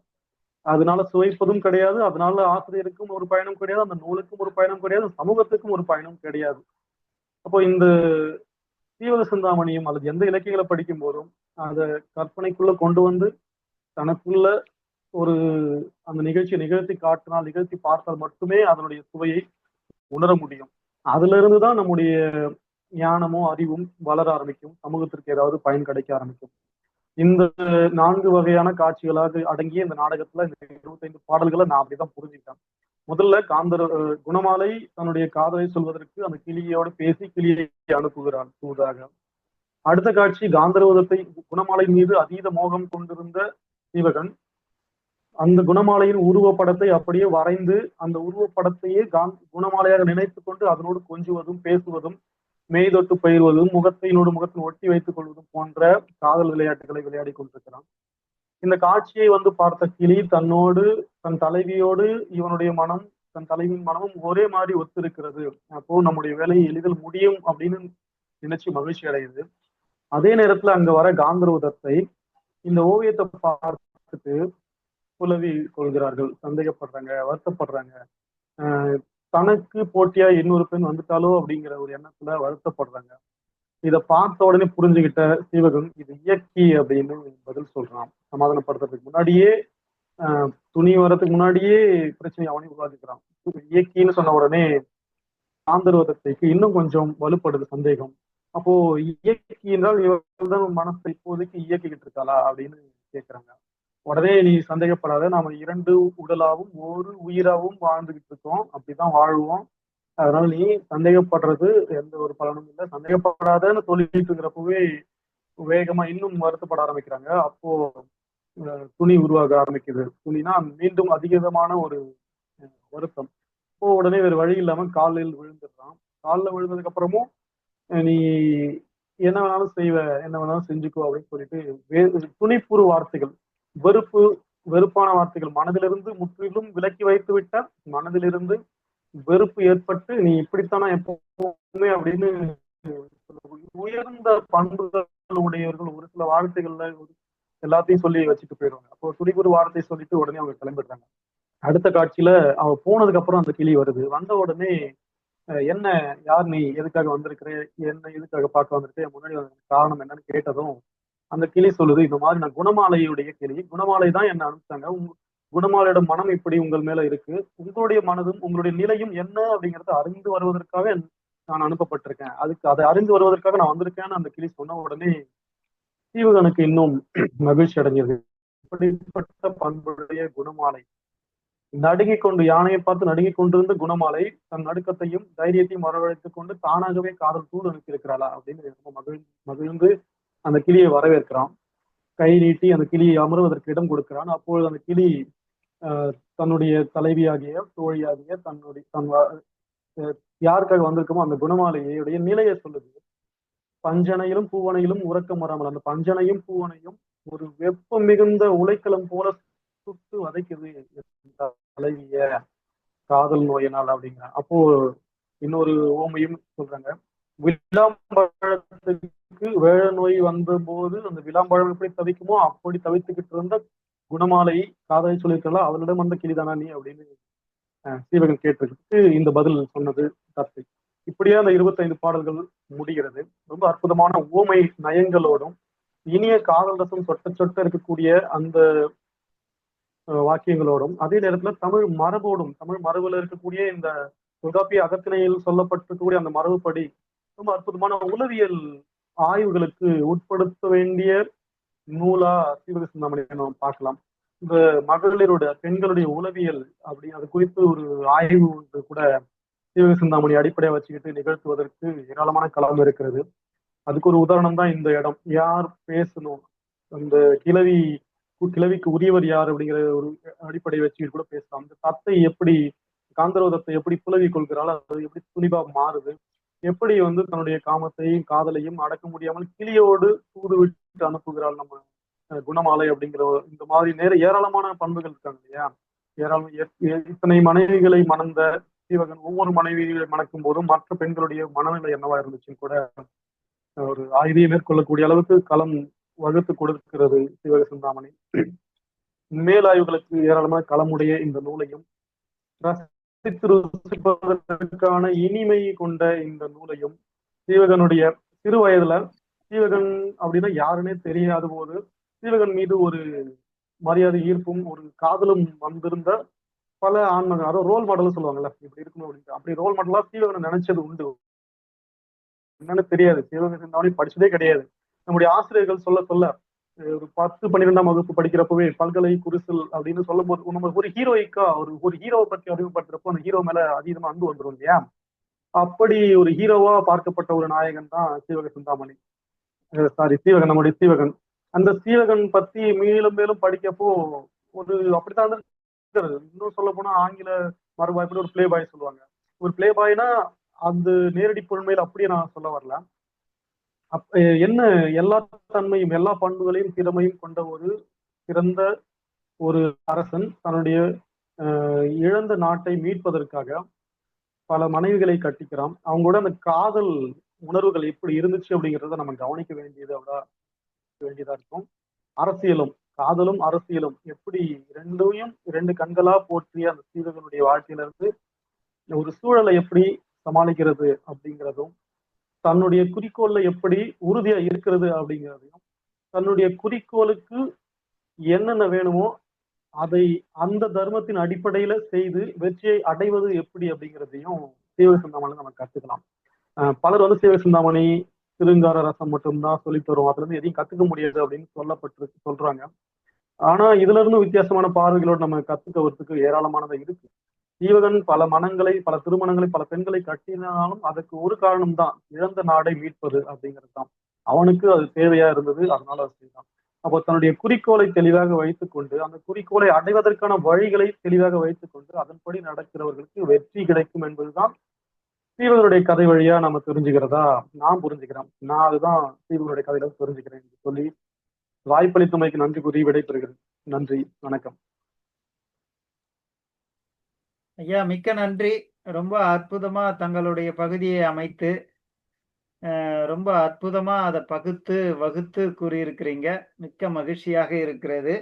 அதனால சுவைப்பதும் கிடையாது, அதனால ஆசிரியருக்கும் ஒரு பயணம் கிடையாது, அந்த நூலுக்கும் ஒரு பயணம் கிடையாது, சமூகத்துக்கும் ஒரு பயணம் கிடையாது. அப்போ இந்த சீவக சிந்தாமணியும் அல்லது எந்த இலக்கியங்களை படிக்கும் போதும் அதை கற்பனைக்குள்ள கொண்டு வந்து தனக்குள்ள ஒரு அந்த நிகழ்த்தி காட்டினால், நிகழ்த்தி பார்த்தால் மட்டுமே அதனுடைய சுவையை உணர முடியும். அதுல இருந்துதான் நம்முடைய ஞானமும் அறிவும் வளர ஆரம்பிக்கும், சமூகத்திற்கு ஏதாவது பயன் கிடைக்க ஆரம்பிக்கும். இந்த 4 வகையான காட்சிகளாக அடங்கிய இந்த நாடகத்துல இந்த 25 பாடல்களை நான் அப்படிதான் புரிஞ்சுக்கிட்டேன். முதல்ல குணமாலை தன்னுடைய காதலை சொல்வதற்கு அந்த கிளியோடு பேசி கிளியை அனுப்புகிறான் தூதாக. அடுத்த காட்சி காந்தர்வதத்தை குணமாலை மீது அதீத மோகம் கொண்டிருந்த சீவகன் அந்த குணமாலையின் உருவப்படத்தை அப்படியே வரைந்து அந்த உருவப்படத்தையே குணமாலையாக நினைத்து கொண்டு அதனோடு கொஞ்சுவதும் பேசுவதும் மெய்தொட்டு பயிர்வதும் முகத்தில் ஒட்டி வைத்துக் கொள்வதும் போன்ற காதல் விளையாட்டுகளை விளையாடி கொண்டிருக்கிறான். இந்த காட்சியை பார்த்த கிளி தன்னோடு தன் தலைவியோடு இவனுடைய மனம் தன் தலைவியின் மனமும் ஒரே மாதிரி ஒத்திருக்கிறது, அப்போ நம்முடைய வேலையை எளிதில் முடியும் அப்படின்னு நினைச்சு மகிழ்ச்சி அடையுது. அதே நேரத்துல அங்க வர காந்தர்வதத்தை இந்த ஓவியத்தை பார்த்துட்டு புலவி கொள்கிறார்கள், சந்தேகப்படுறாங்க, வருத்தப்படுறாங்க. தனக்கு போட்டியா இன்னொரு பெண் வந்துட்டாலோ அப்படிங்கிற ஒரு எண்ணத்துல வருத்தப்படுறாங்க. இதை பார்த்த உடனே புரிஞ்சுக்கிட்ட சீவகன் இது இயக்கி அப்படின்னு பதில் சொல்றான். சமாதானப்படுத்துறதுக்கு முன்னாடியே துணி வர்றதுக்கு முன்னாடியே பிரச்சனையை அவனே உருவாக்கிக்கிறான். இயக்கின்னு சொன்ன உடனே காந்தர்வதத்தைக்கு இன்னும் கொஞ்சம் வலுப்படுது சந்தேகம். அப்போ இயக்கி என்றால் இவர்கள் தான் மனசை இப்போதைக்கு இயக்கிக்கிட்டு இருக்காளா அப்படின்னு கேட்கிறாங்க. உடனே நீ சந்தேகப்படாத, நாம 2 உடலாவும் ஒரு உயிராவும் வாழ்ந்துகிட்டு இருக்கோம், அப்படிதான் வாழ்வோம். அதனால நீ சந்தேகப்படுறது எந்த ஒரு பலனும் இல்லை, சந்தேகப்படாதன்னு சொல்லிட்டு இருக்கிறப்பவே வேகமா இன்னும் வருத்தப்பட ஆரம்பிக்கிறாங்க. அப்போ துணி உருவாக ஆரம்பிக்குது. துணினா மீண்டும் அதிகமான ஒரு வருத்தம். அப்போ உடனே வேறு வழி இல்லாம காலில் விழுந்துடுறான். காலில் விழுந்ததுக்கு அப்புறமும் நீ என்ன வேணாலும் செய்வ, என்ன வேணாலும் செஞ்சுக்கோ அப்படின்னு சொல்லிட்டு துணிப்புறு வார்த்தைகள், வெறுப்பான வார்த்தைகள் மனதிலிருந்து முற்றிலும் விலக்கி வைத்து விட்ட மனதிலிருந்து வெறுப்பு ஏற்பட்டு நீ இப்படித்தானா எப்பவுமே அப்படின்னு உயர்ந்த பண்புகள் உடையவர்கள் ஒரு சில வார்த்தைகள்ல எல்லாத்தையும் சொல்லி வச்சுட்டு போயிடுவாங்க. அப்போ துணிப்புறு வார்த்தை சொல்லிட்டு உடனே அவங்க கிளம்பிடுறாங்க. அடுத்த காட்சியில அவ போனதுக்கு அப்புறம் அந்த கிளி வருது. வந்த உடனே என்ன, யார் நீ, எதுக்காக வந்திருக்கிற, என்ன எதுக்காக பார்க்க வந்திருக்க, முன்னாடி வந்த காரணம் என்னன்னு கேட்டதும் அந்த கிளி சொல்லுது, இந்த மாதிரி நான் குணமாலையுடைய கிளி, குணமாலை தான் என்ன அனுப்பிச்சாங்க, குணமாலையோட மனம் இப்படி உங்கள் மேல இருக்கு, உங்களுடைய மனதும் உங்களுடைய நிலையும் என்ன அப்படிங்கறத அறிந்து வருவதற்காக நான் அனுப்பப்பட்டிருக்கேன், அதுக்கு அதை அறிந்து வருவதற்காக நான் வந்திருக்கேன்னு அந்த கிளி சொன்ன உடனே சீவகனுக்கு இன்னும் மகிழ்ச்சி அடைஞ்சது. இப்படிப்பட்ட பண்புடைய குணமாலை, நடுங்கிக் கொண்டு, யானையை பார்த்து நடுங்கிக் கொண்டிருந்த குணமாலை தன் நடுக்கத்தையும் தைரியத்தையும் வரவழைத்துக் கொண்டு தானாகவே காதல் தூள் அனுப்பியிருக்கிறாளா அப்படின்னு ரொம்ப மகிழ்ந்து அந்த கிளியை வரவேற்கிறான். கை நீட்டி அந்த கிளியை அமர்வதற்கு இடம் கொடுக்கிறான். அப்பொழுது அந்த கிளி தன்னுடைய தலைவியாகிய தோழியாகிய யாருக்காக வந்திருக்குமோ அந்த குணமாலையுடைய நிலையை சொல்லுது. பஞ்சனையிலும் பூவனையிலும் உறக்கம் வராமல், அந்த பஞ்சனையும் பூவனையும் ஒரு வெப்பம் மிகுந்த உலைக்களம் போல சுட்டு வதைக்குது தலைவிய காதல் நோயினால் அப்படிங்கிறாங்க. அப்போ இன்னொரு ஓமையும் சொல்றாங்க, விளாம்பழத்துக்கு வேழ நோய் வந்த போது அந்த விளாம்பழம் எப்படி தவிக்குமோ அப்படி தவித்துக்கிட்டு இருந்த குணமாலை காதலை சொல்லியிருக்கலாம், அவளிடம் வந்த கிளிதானா நீ அப்படின்னு சீவகன் கேட்டிருக்கு. இந்த பதில் சொன்னது தத்தை. இப்படியே அந்த 25 பாடல்கள் முடிகிறது. ரொம்ப அற்புதமான ஓமை நயங்களோடும் இனிய காதல் ரசம் சொட்ட சொட்ட இருக்கக்கூடிய அந்த வாக்கியங்களோடும், அதே நேரத்துல தமிழ் மரபோடும், தமிழ் மரபுல இருக்கக்கூடிய இந்த தொல்காப்பிய அகத்திணையில் சொல்லப்பட்டிருக்கக்கூடிய அந்த மரபுப்படி ரொம்ப அற்புதமான உளவியல் ஆய்வுகளுக்கு உட்படுத்த வேண்டிய நூலா சீவக சிந்தாமணியை நாம் பார்க்கலாம். இந்த மகளிரோட பெண்களுடைய உளவியல் அப்படி அது குறித்து ஒரு ஆய்வு கூட சீவக சிந்தாமணி அடிப்படையா வச்சுக்கிட்டு நிகழ்த்துவதற்கு ஏராளமான களம் இருக்கிறது. அதுக்கு ஒரு உதாரணம் தான் இந்த இடம். யார் பேசணும், அந்த கிழவிக்கு உரியவர் யார் அப்படிங்கிற ஒரு அடிப்படையை வச்சுக்கிட்டு கூட பேசலாம். அந்த தத்தை எப்படி, காந்தர்வ தத்தை எப்படி புலவி கொள்கிறாள், அது எப்படி துணிபா மாறுது, எப்படி தன்னுடைய காமத்தையும் காதலையும் அடக்க முடியாமல் கிளியோடு தூது விட்டு அனுப்புகிறாள் நம்ம குணமாலை அப்படிங்கிற இந்த மாதிரி ஏராளமான பண்புகள் இருக்காங்க இல்லையா. இத்தனை மனைவிகளை மணந்த சீவகன் ஒவ்வொரு மனைவிகளை மணக்கும் போதும் மற்ற பெண்களுடைய மனநிலை என்னவா இருந்துச்சுன்னு கூட ஒரு ஆய்வியை மேற்கொள்ளக்கூடிய அளவுக்கு களம் வகுத்து கொடுக்கிறது சீவக சிந்தாமணி. மேலாய்வுகளுக்கு ஏராளமான களமுடைய இந்த நூலையும் ரசித்து ருசிப்பதற்கான இனிமை கொண்ட இந்த நூலையும் சீவகனுடைய சிறு வயதுல சீவகன் அப்படின்னா யாருன்னே தெரியாத போது சீவகன் மீது ஒரு மரியாதை, ஈர்ப்பும் ஒரு காதலும் வந்திருந்த பல ஆண்மகன், அதாவது ரோல் மாடல் சொல்லுவாங்கல்ல, இப்படி இருக்கணும் அப்படின்ட்டு, அப்படி ரோல் மாடலா சீவகனை நினைச்சது உண்டு. என்னன்னு தெரியாது, சீவக சிந்தாமணி படிச்சதே கிடையாது. நம்முடைய ஆசிரியர்கள் சொல்ல சொல்ல ஒரு 10-12ஆம் வகுப்பு படிக்கிறப்பவே பல்கலை குரிசல் அப்படின்னு சொல்லும் போது நம்ம ஒரு ஹீரோயிக்கா ஒரு ஹீரோவை பற்றி அறிமுகப்படுத்துறப்போ அந்த ஹீரோ மேல அதீதமா அன்பு வந்துடும் இல்லையா. அப்படி ஒரு ஹீரோவா பார்க்கப்பட்ட ஒரு நாயகன் தான் சீவக சிந்தாமணி, சீவகன், நம்முடைய சீவகன். அந்த சீவகன் பத்தி மேலும் மேலும் படிக்கப்போ ஒரு அப்படித்தான் இருக்கிறது. இன்னும் சொல்ல போனா ஆங்கில மரபாய்ப்படி ஒரு பிளே பாய் சொல்லுவாங்க. ஒரு பிளே பாய்னா அந்த நேரடி பொருண்மையில் அப்படியே நான் சொல்ல வரல. என்ன எல்லா தன்மையும் எல்லா பண்புகளையும் திறமையும் கொண்ட ஒரு சிறந்த ஒரு அரசன் தன்னுடைய இழந்த நாட்டை மீட்பதற்காக பல மனைவிகளை கட்டிக்கிறான். அவங்களோட அந்த காதல் உணர்வுகள் எப்படி இருந்துச்சு அப்படிங்கிறத நம்ம கவனிக்க வேண்டியதா இருக்கும். அரசியலும் காதலும் அரசியலும் எப்படி ரெண்டையும் 2 கண்களா போற்றிய அந்த சீவகனுடைய வாழ்க்கையில இருந்து ஒரு சூழலை எப்படி சமாளிக்கிறது அப்படிங்கிறதும், தன்னுடைய குறிக்கோள்ல எப்படி உறுதியா இருக்கிறது அப்படிங்கிறதையும், தன்னுடைய குறிக்கோளுக்கு என்னென்ன வேணுமோ அதை அந்த தர்மத்தின் அடிப்படையில செய்து வெற்றியை அடைவது எப்படி அப்படிங்கிறதையும் சீவக சிந்தாமணி நம்ம கத்துக்கலாம். பலர் சீவக சிந்தாமணி சிருங்கார ரசம் மட்டும்தான் சொல்லி தரும், அதுல இருந்து எதையும் கத்துக்க முடியாது அப்படின்னு சொல்றாங்க. ஆனா இதுல இருந்து வித்தியாசமான பார்வைகளோடு நம்ம கத்துக்கிறதுக்கு ஏராளமானதை இருக்கு. சீவகன் பல மனங்களை, பல திருமணங்களை, பல பெண்களை கட்டினாலும் அதுக்கு ஒரு காரணம் தான், இழந்த நாடை மீட்பது அப்படிங்கிறது தான். அவனுக்கு அது தேவையா இருந்தது, அதனால அது செய்தான். அப்போ தன்னுடைய குறிக்கோளை தெளிவாக வைத்துக்கொண்டு அந்த குறிக்கோளை அடைவதற்கான வழிகளை தெளிவாக வைத்துக்கொண்டு அதன்படி நடக்கிறவர்களுக்கு வெற்றி கிடைக்கும் என்பதுதான் சீவகனுடைய கதை வழியா நம்ம தெரிஞ்சுக்கிறதா நான் புரிஞ்சுக்கிறேன். நான் அதுதான் சீவகனுடைய கதையில தெரிஞ்சுக்கிறேன் என்று சொல்லி வாய்ப்பளித்தமைக்கு நன்றி கூறி விடைபெறுகிறேன். நன்றி, வணக்கம். ஐயா, மிக்க நன்றி. ரொம்ப அற்புதமா தங்களுடைய பகுதியை அமைத்து ரொம்ப அற்புதமா அதை பகுத்து வகுத்து கூறியிருக்கிறீங்க. மிக்க மகிழ்ச்சியாக இருக்கிறது.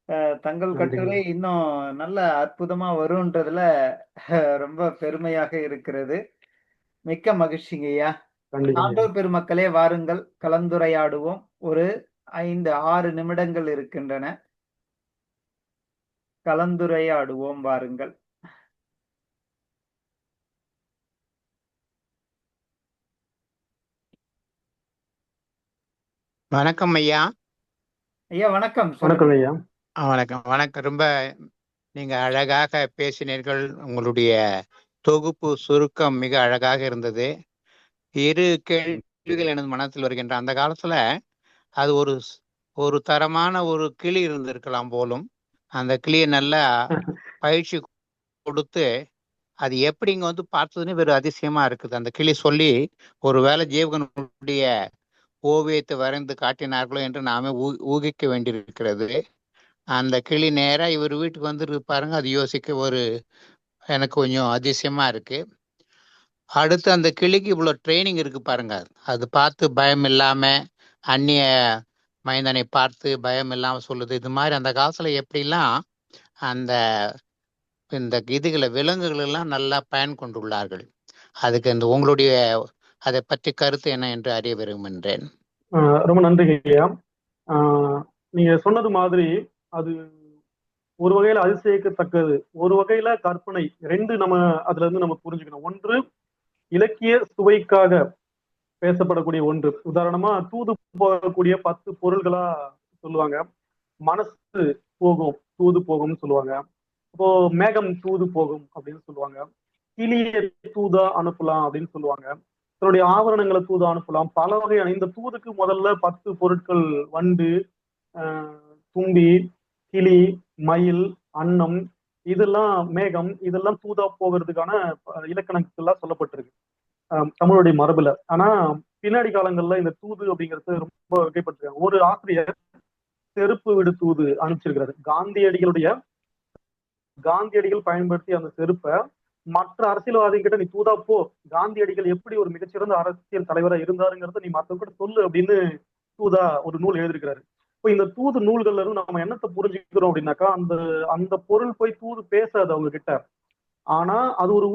தங்கள் நன்றிங்க. கட்டுரை இன்னும் நல்ல அற்புதமா வரும்ன்றதுல ரொம்ப பெருமையாக இருக்கிறது. மிக்க மகிழ்ச்சிங்கய்யா. நன்றிங்க. சான்றோர் பெருமக்களே, வாருங்கள் கலந்துரையாடுவோம். ஒரு 5, 6 நிமிடங்கள் இருக்கின்றன. கலந்துரையாடுவோம் வாருங்கள். வணக்கம் ஐயா. ஐயா வணக்கம். சொல்லுங்க. வணக்கம் ஐயா. வணக்கம் வணக்கம். ரொம்ப நீங்க அழகாக பேசினீர்கள். உங்களுடைய தொகுப்பு சுருக்கம் மிக அழகாக இருந்தது. 2 கேள்விகள் எனது மனத்தில் வருகின்ற. அந்த காலத்துல அது ஒரு தரமான ஒரு கிளி இருந்திருக்கலாம் போலும். அந்த கிளியை நல்லா பயிற்சி கொடுத்து அது எப்படி இங்க பார்த்ததுன்னு வெறும் அதிசயமா இருக்குது. அந்த கிளி சொல்லி ஒருவேளை ஜீவகனுடைய ஓவியத்தை வரைந்து காட்டினார்களோ என்று நாமே ஊகிக்க வேண்டியிருக்கிறது. அந்த கிளி நேரா இவர் வீட்டுக்கு வந்துருக்கு பாருங்க. அது யோசிக்க எனக்கு கொஞ்சம் அதிசயமா இருக்கு. அடுத்து அந்த கிளிக்கு இவ்வளவு ட்ரைனிங் இருக்கு பாருங்க. அது பார்த்து பயம் இல்லாம அந்நிய மைந்தனை பார்த்து பயம் இல்லாம சொல்லுது. இது மாதிரி அந்த காலத்துல எப்படிலாம் அந்த இந்த இதுகளை விலங்குகள் எல்லாம் நல்லா பயன் கொண்டுள்ளார்கள். அதுக்கு இந்த உங்களுடைய அதை பற்றி கருத்து என்ன என்று அறிய விரும்புகின்றேன். ரொம்ப நன்றிங்க ஐயா. நீங்க சொன்னது மாதிரி அது ஒரு வகையில அதிசயிக்கத்தக்கது, ஒரு வகையில கற்பனை. 2 நம்ம அதுல இருந்து நம்ம புரிஞ்சுக்கணும். ஒன்று இலக்கிய சுவைக்காக பேசப்படக்கூடிய ஒன்று. உதாரணமா தூது போகக்கூடிய 10 பொருள்களா சொல்லுவாங்க. மனசு போகும், தூது போகும்னு சொல்லுவாங்க. அப்போ மேகம் தூது போகும் அப்படின்னு சொல்லுவாங்க. கிளிய தூதா அனுப்பலாம் அப்படின்னு சொல்லுவாங்க. தன்னுடைய ஆவரணங்களை தூதா அனுப்பலாம். பல வகையான இந்த தூதுக்கு முதல்ல 10 பொருட்கள்: வண்டு, தும்பி, கிளி, மயில், அன்னம், இதெல்லாம் மேகம், இதெல்லாம் தூதா போகிறதுக்கான இலக்கணங்கள்லாம் சொல்லப்பட்டிருக்கு தமிழுடைய மரபுல. ஆனா பின்னாடி காலங்கள்ல இந்த தூது அப்படிங்கிறது ரொம்ப வகைப்பட்டிருக்காங்க. ஒரு ஆசிரியர் செருப்பு விடு தூது அனுப்பிச்சிருக்கிறாரு. காந்தியடிகள் பயன்படுத்தி அந்த செருப்பை மற்ற அரசியல்வாதிகிட்ட நீ தூதா போ, காந்தியடிகள் எப்படி ஒரு மிகச்சிறந்த அரசியல் தலைவரா இருந்தாருங்கிறத நீ மற்றவங்க சொல்லு அப்படின்னு தூதா ஒரு நூல் எழுதியிருக்கிறாரு. இப்போ இந்த தூது நூல்கள்ல இருந்து நம்ம என்னத்தை புரிஞ்சுக்கிறோம் அப்படின்னாக்கா, அந்த அந்த பொருள் போய் தூது பேசாது அவங்க கிட்ட. ஆனா அது ஒரு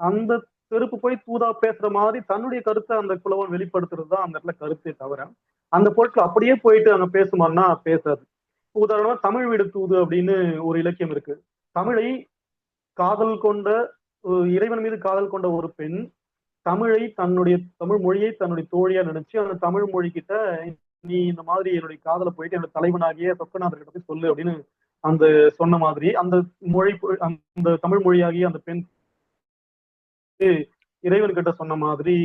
அந்த செருப்பு போய் தூதா பேசுற மாதிரி தன்னுடைய கருத்தை அந்த புலவன் வெளிப்படுத்துறது தான் அந்த இடத்துல கருத்தே தவிர, அந்த பொருட்கள் அப்படியே போயிட்டு அங்க பேசுமான்னா பேசாது. உதாரணமா தமிழ் வீடு தூது அப்படின்னு ஒரு இலக்கியம் இருக்கு. தமிழை காதல் கொண்ட இறைவன் மீது காதல் கொண்ட ஒரு பெண் தமிழ் மொழியை தன்னுடைய தோழியா நினைச்சு அந்த தமிழ் மொழி கிட்ட, நீ இந்த மாதிரி என்னுடைய காதலை போயிட்டு என்னோட தலைவனாகிய சொக்கநாதர் கிட்ட போய் சொல்லு அப்படின்னு அந்த சொன்ன மாதிரி அந்த தமிழ் மொழியாகிய அந்த பெண் இறைவன் கிட்ட சொன்ன மாதிரி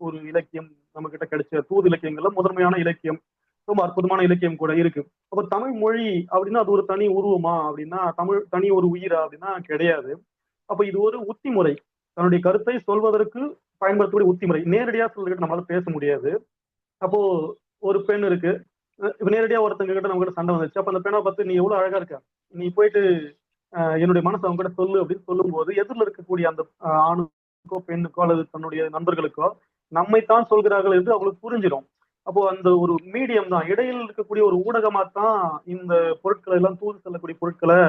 ஒரு இலக்கியம் நம்ம கிட்ட கிடைச்ச தூது இலக்கியங்கள்ல முதன்மையான இலக்கியம், ரொம்ப அற்புதமான இலக்கியம் கூட இருக்கு. அப்ப தமிழ் மொழி அப்படின்னா அது ஒரு தனி உருவமா அப்படின்னா, தமிழ் தனி ஒரு உயிரா அப்படின்னா கிடையாது. அப்ப இது ஒரு உத்தி முறை, தன்னுடைய கருத்தை சொல்வதற்கு பயன்படுத்தக்கூடிய உத்தி முறை. நேரடியா சொல்லிட்டு நம்மளால பேச முடியாது. அப்போ ஒரு பெண் இருக்கு, நேரடியா ஒருத்தங்க கிட்ட நம்ம கிட்ட சண்டை வந்துச்சு. அப்ப அந்த பெண்ணை பார்த்து, நீ எவ்வளவு அழகா இருக்க, நீ போயிட்டு என்னுடைய மனசை அவங்க கிட்ட சொல்லு அப்படின்னு சொல்லும் போது, எதிரில் இருக்கக்கூடிய அந்த ஆணுக்கோ பெண்ணுக்கோ அல்லது தன்னுடைய நண்பர்களுக்கோ நம்மைத்தான் சொல்கிறார்கள் என்று அவங்களுக்கு புரிஞ்சிடும். அப்போ அந்த ஒரு மீடியம் தான், இடையில் இருக்கக்கூடிய ஒரு ஊடகமா தான் இந்த பொருட்களை எல்லாம், தூது செல்லக்கூடிய பொருட்களை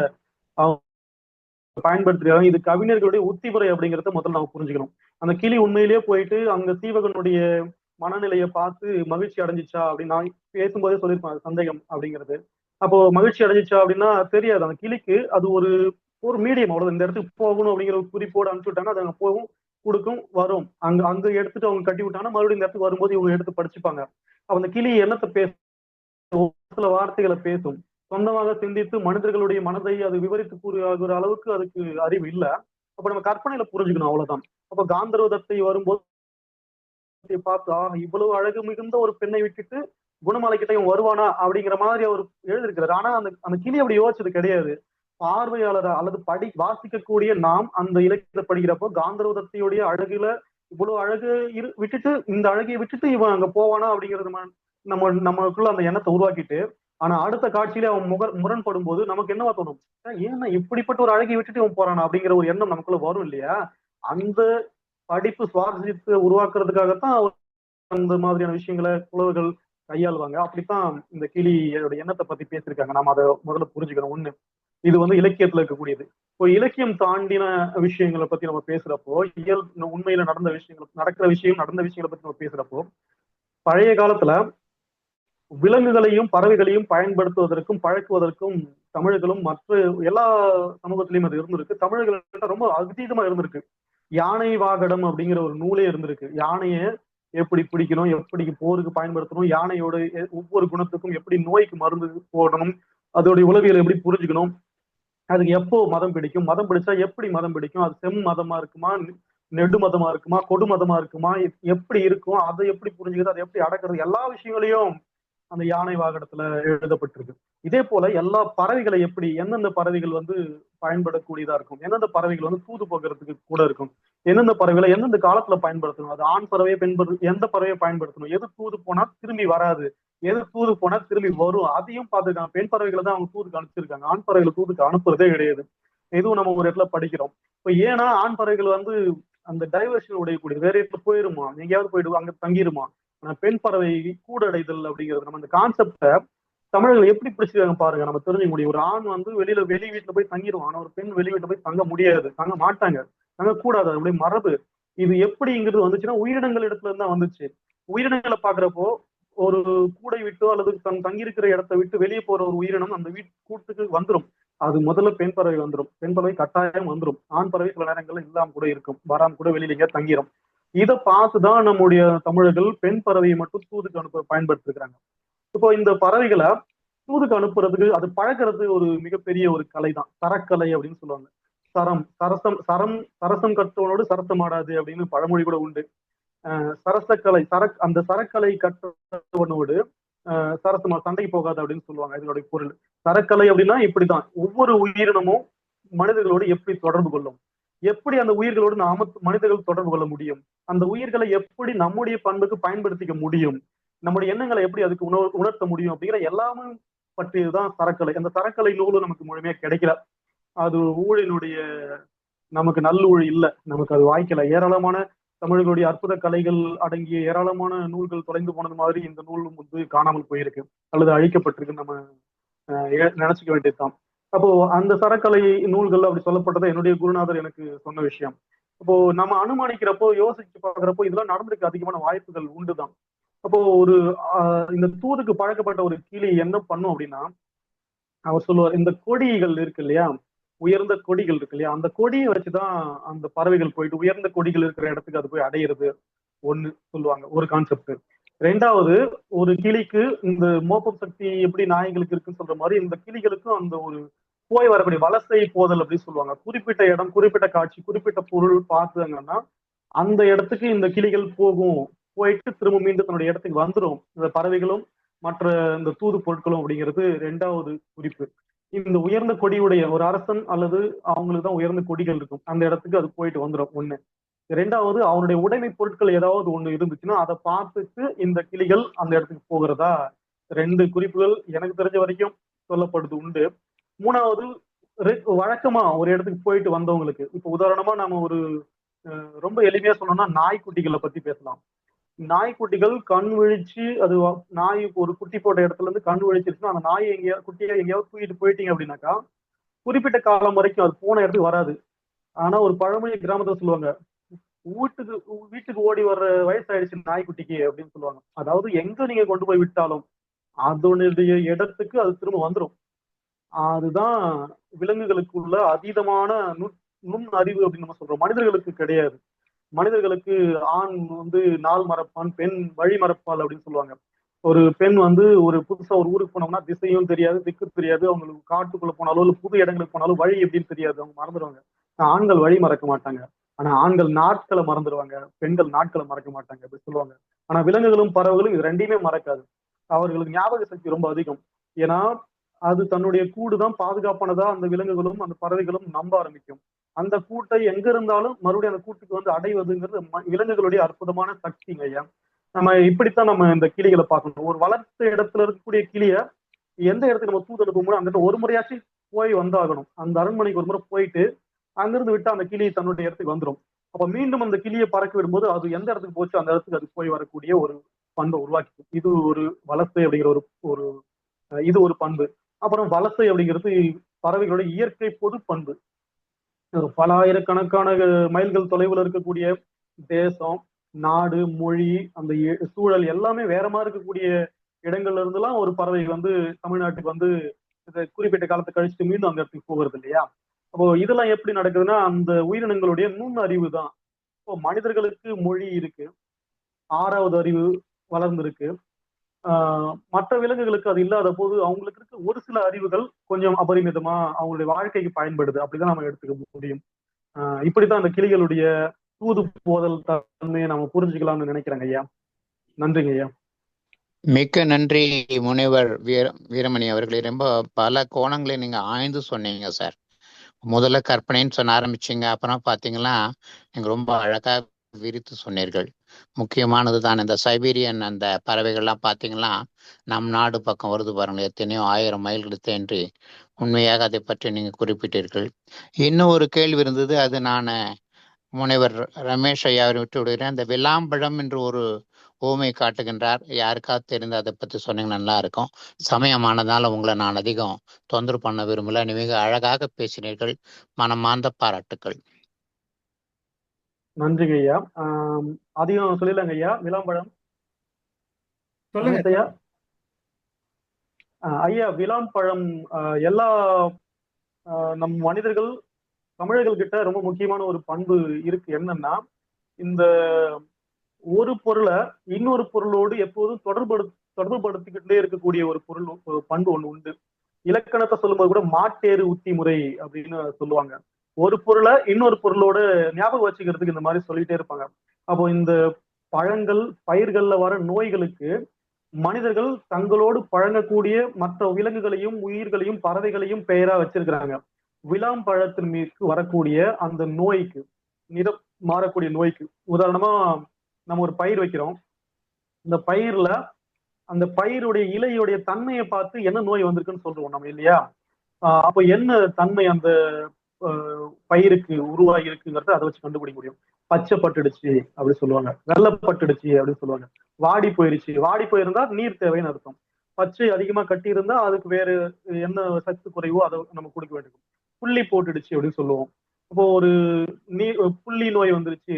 பயன்படுத்துறாங்க. இது கவிஞர்களுடைய உத்திமுறை அப்படிங்கிறத முதல்ல நம்ம புரிஞ்சுக்கணும். அந்த கிளி உண்மையிலேயே போயிட்டு அங்க சீவகனுடைய மனநிலையை பார்த்து மகிழ்ச்சி அடைஞ்சிச்சா அப்படின்னு நான் பேசும்போதே சொல்லியிருப்பேன், சந்தேகம் அப்படிங்கிறது. அப்போ மகிழ்ச்சி அடைஞ்சிச்சா அப்படின்னா தெரியாது. அந்த கிளிக்கு அது ஒரு மீடியம், அவ்வளவு. இந்த இடத்துக்கு போகணும் அப்படிங்கிற ஒரு குறிப்போடு அனுப்பிச்சு விட்டாங்கன்னா அது அங்க போகும், கொடுக்கும், வரும். அங்க எடுத்துட்டு அவங்க கட்டி விட்டாங்கன்னா மறுபடியும் இந்த இடத்துக்கு வரும்போது இவங்க எடுத்து படிச்சுப்பாங்க. அப்ப அந்த கிளி என்னத்தை பேசும், சில வார்த்தைகளை பேசும். சொந்தமாக சிந்தித்து மனிதர்களுடைய மனதை அது விவரித்து கூறுகிற அளவுக்கு அதுக்கு அறிவு இல்ல. அப்ப நம்ம கற்பனையில புரிஞ்சுக்கணும், அவ்வளவுதான். அப்ப காந்தர்வதத்தை வரும்போது பார்த்து, இவ்வளவு அழகு மிகுந்த ஒரு பெண்ணை விட்டுட்டு குணமாலை கிட்ட இவன் வருவானா அப்படிங்கிற மாதிரி அவர் எழுதியிருக்கிறாரு. ஆனா அந்த கிளி அப்படி யோசிச்சது கிடையாது. பார்வையாளரா அல்லது வாசிக்கக்கூடிய நாம் அந்த இலக்கியத்தை படிக்கிறப்போ காந்தர்வதத்தையுடைய அழகுல இவ்வளவு அழகு விட்டுட்டு, இந்த அழகியை விட்டுட்டு இவன் அங்க போவானா அப்படிங்கிறது நம்மளுக்குள்ள அந்த எண்ணத்தை உருவாக்கிட்டு, ஆனா அடுத்த காட்சியில அவன் முரண்படும் போது நமக்கு என்னவா தோணும், ஏன்னா இப்படிப்பட்ட ஒரு அழகியை விட்டுட்டு இவன் போறானா அப்படிங்கிற ஒரு எண்ணம் நமக்குள்ள வரும் இல்லையா? அந்த படிப்பு சுவாரஸ்யத்தை உருவாக்குறதுக்காகத்தான் அந்த மாதிரியான விஷயங்களை புலவர்கள் கையாளுவாங்க. அப்படித்தான் இந்த கிளியோட எண்ணத்தை பத்தி பேசியிருக்காங்க. நாம அதை முதல்ல புரிஞ்சுக்கணும். ஒண்ணு, இது இலக்கியத்துல இருக்கக்கூடியது. இப்போ இலக்கியம் தாண்டின விஷயங்களை பத்தி நம்ம பேசுறப்போ, உண்மையில நடந்த விஷயங்கள், நடக்கிற விஷயம், நடந்த விஷயங்களை பத்தி நம்ம பேசுறப்போ, பழைய காலத்துல விலங்குகளையும் பறவைகளையும் பயன்படுத்துவதற்கும் பழக்குவதற்கும் தமிழர்களும் மற்ற எல்லா சமூகத்திலையும் அது இருந்திருக்கு. தமிழர்கள் ரொம்ப அதீதமா இருந்திருக்கு. யானை வாகடம் அப்படிங்கிற ஒரு நூலே இருந்திருக்கு. யானையை எப்படி பிடிக்கணும், எப்படி போருக்கு பயன்படுத்தணும், யானையோட ஒவ்வொரு குணத்துக்கும் எப்படி நோய்க்கு மருந்து போடணும், அதோடைய உளவியல் எப்படி புரிஞ்சுக்கணும், அதுக்கு எப்போ மதம் பிடிக்கும், மதம் பிடிச்சா எப்படி மதம் பிடிக்கும், அது செம் மதமா இருக்குமா, நெடு மதமா இருக்குமா, கொடு மதமா இருக்குமா, எப்படி இருக்கும், அதை எப்படி புரிஞ்சுக்கிறது, அதை எப்படி அடக்கிறது, எல்லா விஷயங்களையும் அந்த யானை வாகனத்துல எழுதப்பட்டிருக்கு. இதே போல எல்லா பறவைகளை எப்படி, எந்தெந்த பறவைகள் பயன்படக்கூடியதா இருக்கும், எந்தெந்த பறவைகள் தூது போகிறதுக்கு கூட இருக்கும், எந்தெந்த பறவைகளை எந்தெந்த காலத்துல பயன்படுத்தணும், அது ஆண் பறவையை எந்த பறவையை பயன்படுத்தணும், எது தூது போனா திரும்பி வராது, எது தூது போனா திரும்பி வரும், அதையும் பார்த்துருக்காங்க. பெண் பறவைகளை தான் அவங்க தூதுக்கு அனுப்பிச்சிருக்காங்க. ஆண் பறவைகளை தூதுக்கு அனுப்புறதே கிடையாது. இதுவும் நம்ம ஒரு இடத்துல படிக்கிறோம். இப்ப ஏன்னா ஆண் பறவைகள் அந்த டைவர்ஷன் உடையக்கூடியது, வேற இடத்துல போயிருமா, எங்கேயாவது போயிடு அங்க தங்கிருமா. ஆனா பெண் பறவை கூடடைதல் அப்படிங்கிறது, நம்ம இந்த கான்செப்டை தமிழர்கள் எப்படி பிடிச்சிருக்காங்க பாருங்க, நம்ம தெரிஞ்சுக்க முடியும். ஒரு ஆண் வெளி வீட்டுல போய் தங்கிடுவான், ஆனா ஒரு பெண் வெளி வீட்டுல போய் தங்க முடியாது, தங்க மாட்டாங்க, தங்க கூடாது, அப்படி மரபு. இது எப்படிங்கிறது வந்துச்சுன்னா உயிரினங்கள் இடத்துல இருந்தா வந்துச்சு. உயிரினங்களை பாக்குறப்போ ஒரு கூடை விட்டோ அல்லது தங்கியிருக்கிற இடத்தை விட்டு வெளியே போற ஒரு உயிரினம் அந்த கூட்டுக்கு வந்துடும். அது முதல்ல பெண் பறவை வந்துடும். பெண் பறவை கட்டாயம் வந்துடும். ஆண் பறவை சில நேரங்கள்ல இல்லாம கூட இருக்கும், வராம கூட வெளியில எங்கேயா தங்கிடும். இதை பார்த்துதான் நம்முடைய தமிழர்கள் பெண் பறவையை மட்டும் தூதுக்கு அனுப்ப பயன்படுத்திருக்கிறாங்க. இப்போ இந்த பறவைகளை தூதுக்கு அனுப்புறதுக்கு அது பழக்கிறது ஒரு மிகப்பெரிய ஒரு கலை தான், சரக்கலை அப்படின்னு சொல்லுவாங்க. சரசம் கற்றவனோடு சரசம் ஆடாது அப்படின்னு பழமொழி கூட உண்டு. சரசக்கலை அந்த சரக்கலை கற்றவனோடு சரசமா சண்டைக்கு போகாது அப்படின்னு சொல்லுவாங்க. இதனுடைய பொருள் சரக்கலை அப்படின்னா இப்படிதான், ஒவ்வொரு உயிரினமும் மனிதர்களோடு எப்படி தொடர்பு கொள்ளும், எப்படி அந்த உயிர்களோடு மனிதர்கள் தொடர்பு கொள்ள முடியும், அந்த உயிர்களை எப்படி நம்முடைய பண்புக்கு பயன்படுத்திக்க முடியும், நம்முடைய எண்ணங்களை எப்படி அதுக்கு உணர்த்த முடியும் அப்படிங்கிற எல்லாமே பற்றியதுதான் சரக்கலை. அந்த சரக்கலை நூலும் நமக்கு முழுமையா கிடைக்கல. அது ஊழினுடைய நமக்கு நல்லூழி இல்லை, நமக்கு அது வாய்க்கல. ஏராளமான தமிழர்களுடைய அற்புத கலைகள் அடங்கிய ஏராளமான நூல்கள் தொலைந்து போனது மாதிரி இந்த நூலும் காணாமல் போயிருக்கு அல்லது அழிக்கப்பட்டிருக்கு, நம்ம நினைச்சுக்க வேண்டியதுதான். அப்போ அந்த சரக்கலை நூல்கள் அப்படி சொல்லப்பட்டதை என்னுடைய குருநாதர் எனக்கு சொன்ன விஷயம். அப்போ நம்ம அனுமானிக்கிறப்போ, யோசிச்சு பார்க்குறப்போ இதெல்லாம் நடந்திருக்கு அதிகமான வாய்ப்புகள் உண்டுதான். அப்போ இந்த தூதுக்கு பழக்கப்பட்ட ஒரு கிளி என்ன பண்ணும் அப்படின்னா, அவர் சொல்லுவார், இந்த கொடிகள் இருக்கு இல்லையா, உயர்ந்த கொடிகள் இருக்கு இல்லையா, அந்த கொடியை வச்சுதான் அந்த பறவைகள் போயிட்டு உயர்ந்த கொடிகள் இருக்கிற இடத்துக்கு அது போய் அடையிறது. ஒண்ணு சொல்லுவாங்க, ஒரு கான்செப்ட். ரெண்டாவது, ஒரு கிளிக்கு இந்த மோப்பம் சக்தி எப்படி நாய்களுக்கு இருக்குன்னு சொல்ற மாதிரி இந்த கிளிகளுக்கும் அந்த ஒரு போய் வரக்கூடிய வலசை போதல் அப்படின்னு சொல்லுவாங்க. குறிப்பிட்ட இடம், குறிப்பிட்ட காட்சி, குறிப்பிட்ட பொருள் பார்த்தாங்கன்னா அந்த இடத்துக்கு இந்த கிளிகள் போகும், போயிட்டு திரும்ப மீண்டும் தன்னுடைய இடத்துக்கு வந்துடும். இந்த பறவைகளும் மற்ற இந்த தூது பொருட்களும் அப்படிங்கிறது ரெண்டாவது குறிப்பு. இந்த உயர்ந்த கொடியுடைய ஒரு அரசன் அல்லது அவங்களுக்கு தான் உயர்ந்த கொடிகள் இருக்கும், அந்த இடத்துக்கு அது போயிட்டு வந்துடும். ஒண்ணு. ரெண்டாவது, அவனுடைய உடைமை பொருட்கள் ஏதாவது ஒண்ணு இருந்துச்சுன்னா அதை பார்த்துட்டு இந்த கிளிகள் அந்த இடத்துக்கு போகிறதா ரெண்டு குறிப்புகள் எனக்கு தெரிஞ்ச வரைக்கும் சொல்லப்படுது உண்டு. மூணாவது, வழக்கமா ஒரு இடத்துக்கு போயிட்டு வந்தவங்களுக்கு, இப்ப உதாரணமா நம்ம ஒரு ரொம்ப எளிமையா சொன்னோம்னா நாய்க்குட்டிகளை பத்தி பேசலாம். நாய்க்குட்டிகள் கண் விழிச்சு, அது நாய் ஒரு குட்டி போட்ட இடத்துல இருந்து கண் விழிச்சிருச்சுன்னா அந்த நாயை குட்டியை எங்கேயாவது தூக்கிட்டு போயிட்டீங்க அப்படின்னாக்கா குறிப்பிட்ட காலம் வரைக்கும் அது போன இடத்துக்கு வராது. ஆனா ஒரு பழமொழி கிராமத்துல சொல்லுவாங்க, வீட்டுக்கு ஓடி வர்ற வயசாயிடுச்சு நாய்க்குட்டிக்கு அப்படின்னு சொல்லுவாங்க. அதாவது எங்க நீங்க கொண்டு போய் விட்டாலும் அதனுடைய இடத்துக்கு அது திரும்ப வந்துடும். அதுதான் விலங்குகளுக்குள்ள அதீதமான நுண் அறிவு அப்படின்னு நம்ம சொல்றோம். மனிதர்களுக்கு கிடையாது. மனிதர்களுக்கு ஆண் நாள் மறப்பான், பெண் வழி மறப்பாள் அப்படின்னு சொல்லுவாங்க. ஒரு பெண் ஒரு புதுசா ஒரு ஊருக்கு போனோம்னா திசையும் தெரியாது, திக்கு தெரியாது. அவங்களுக்கு காட்டுக்குள்ள போனாலும் இல்ல புது இடங்களுக்கு போனாலும் வழி எப்படின்னு தெரியாது, அவங்க மறந்துடுவாங்க. ஆண்கள் வழி மறக்க மாட்டாங்க, ஆனா ஆண்கள் நாட்களை மறந்துடுவாங்க, பெண்கள் நாட்களை மறக்க மாட்டாங்க அப்படி சொல்லுவாங்க. ஆனா விலங்குகளும் பறவைகளும் இது ரெண்டையுமே மறக்காது. அவர்களுக்கு ஞாபக சக்தி ரொம்ப அதிகம். ஏன்னா அது தன்னுடைய கூடுதான் பாதுகாப்பானதா அந்த விலங்குகளும் அந்த பறவைகளும் நம்ப ஆரம்பிக்கும். அந்த கூட்டை எங்க இருந்தாலும் மறுபடியும் அந்த கூட்டுக்கு அடைவதுங்கிறது விலங்குகளுடைய அற்புதமான சக்திங்க ஐயா. நம்ம இப்படித்தான் நம்ம இந்த கிளிகளை பார்க்கணும். ஒரு வளர்த்த இடத்துல இருக்கக்கூடிய கிளிய எந்த இடத்துக்கு நம்ம தூது அனுப்பும்போது அந்த ஒரு முறையாச்சு போய் வந்தாகணும். அந்த அரண்மனைக்கு ஒரு முறை போயிட்டு அங்கிருந்து விட்டு அந்த கிளி தன்னுடைய இடத்துக்கு வந்துடும். அப்ப மீண்டும் அந்த கிளியை பறக்க விடும்போது அது எந்த இடத்துக்கு போச்சு அந்த இடத்துக்கு அது போய் வரக்கூடிய ஒரு பண்பை உருவாக்கி. இது ஒரு வலசை அப்படிங்கிற ஒரு இது ஒரு பண்பு. அப்புறம் வலசை அப்படிங்கிறது பறவைகளோட இயற்கை பொது பண்பு. பல ஆயிரக்கணக்கான மைல்கள் தொலைவில் இருக்கக்கூடிய தேசம், நாடு, மொழி, அந்த சூழல் எல்லாமே வேற மாதிரி இருக்கக்கூடிய இடங்கள்ல இருந்துலாம் ஒரு பறவை தமிழ்நாட்டுக்கு குறிப்பிட்ட காலத்தை கழிச்சுட்டு மீண்டும் அந்த இடத்துக்கு போகிறது இல்லையா? அப்போ இதெல்லாம் எப்படி நடக்குதுன்னா அந்த உயிரினங்களுடைய நுண் அறிவு தான். இப்போ மனிதர்களுக்கு மொழி இருக்கு, 6வது அறிவு வளர்ந்திருக்கு. மற்ற விலங்குகளுக்கு அது இல்லாத போது அவங்களுக்கு இருக்க ஒரு சில அறிவுகள் கொஞ்சம் அபரிமிதமா அவங்களுடைய வாழ்க்கைக்கு பயன்படுது. அப்படிதான் நம்ம எடுத்துக்க முடியும். இப்படித்தான் அந்த கிளிகளுடைய தூது போதல் தன்மையை நம்ம புரிஞ்சுக்கலாம்னு நினைக்கிறேங்க ஐயா. நன்றிங்க ஐயா. மிக்க நன்றி முனைவர் வீரமணி அவர்களே. ரொம்ப பல கோணங்களை நீங்க ஆய்ந்து சொன்னீங்க சார். முதல்ல கற்பனைன்னு சொன்ன ஆரம்பிச்சிங்க, அப்புறம் பார்த்தீங்கன்னா நீங்க ரொம்ப அழகா விரித்து சொன்னீர்கள். முக்கியமானது தான் இந்த சைபீரியன் அந்த பறவைகள்லாம் பார்த்தீங்கன்னா நம் நாடு பக்கம் வருது பாருங்க, எத்தனையோ 1000 மைல்கள் தேன்றி. உண்மையாக அதை பற்றி நீங்க குறிப்பிட்டீர்கள். இன்னும் ஒரு கேள்வி இருந்தது, அது நான் முனைவர் ரமேஷ் ஐயாவை விட்டு விடுகிறேன். அந்த விளாம்பழம் என்று ஒரு ஓமை காட்டுகின்றார், யாருக்காவது தெரிந்து அதை பற்றி சொன்னீங்க நல்லா இருக்கும். சமயமானதால உங்களை நான் அதிகம் தொந்தரவு பண்ண விரும்பல. மிக அழகாக பேசினீர்கள், மனமார்ந்த பாராட்டுக்கள். நன்றிங்க ஐயா. அதிகம் சொல்லலாங்க ஐயா. விளாம்பழம் சொல்லுங்க ஐயா. ஐயா, விளாம்பழம் எல்லா நம் மனிதர்கள் தமிழர்கள் கிட்ட ரொம்ப முக்கியமான ஒரு பண்பு இருக்கு. என்னன்னா, இந்த ஒரு பொருளை இன்னொரு பொருளோடு எப்போதும் தொடர்புபடுத்திக்கிட்டே இருக்கக்கூடிய ஒரு பண்பு ஒண்ணு உண்டு. இலக்கணத்தை சொல்லும்போது கூட மாட்டேறு உத்தி முறை அப்படின்னு சொல்லுவாங்க. ஒரு பொருளை இன்னொரு பொருளோட ஞாபகம் வச்சுக்கிறதுக்கு இந்த மாதிரி சொல்லிட்டே இருப்பாங்க. அப்போ இந்த பழங்கள், பயிர்கள்ல வர நோய்களுக்கு மனிதர்கள் தங்களோடு பழங்கக்கூடிய மற்ற விலங்குகளையும், உயிர்களையும், பறவைகளையும் பெயரா வச்சிருக்கிறாங்க. விளாம்பழத்தின் மீது வரக்கூடிய அந்த நோய்க்கு, நிறம் மாறக்கூடிய நோய்க்கு, உதாரணமா நம்ம ஒரு பயிர் வைக்கிறோம். இந்த பயிர்ல அந்த பயிருடைய இலையுடைய தன்மையை பார்த்து என்ன நோய் வந்திருக்குன்னு சொல்றோம் நம்ம இல்லையா? அப்ப என்ன தன்மை அந்த பயிருக்கு உருவாகி இருக்குங்கிறத அதை வச்சு கண்டுபிடிக்க முடியும். பச்சை பட்டுடுச்சு அப்படி சொல்லுவாங்க, வெள்ளைப்பட்டுடுச்சு அப்படின்னு சொல்லுவாங்க, வாடி போயிருச்சு, வாடி போயிருந்தா நீர் தேவைன்னு அர்த்தம். பச்சை அதிகமா கட்டி இருந்தா அதுக்கு வேறு என்ன சத்து குறைவோ அதை நம்ம கொடுக்க வேண்டும். புள்ளி போட்டுடுச்சு அப்படின்னு சொல்லுவோம். அப்போ ஒரு புள்ளி நோய் வந்துருச்சு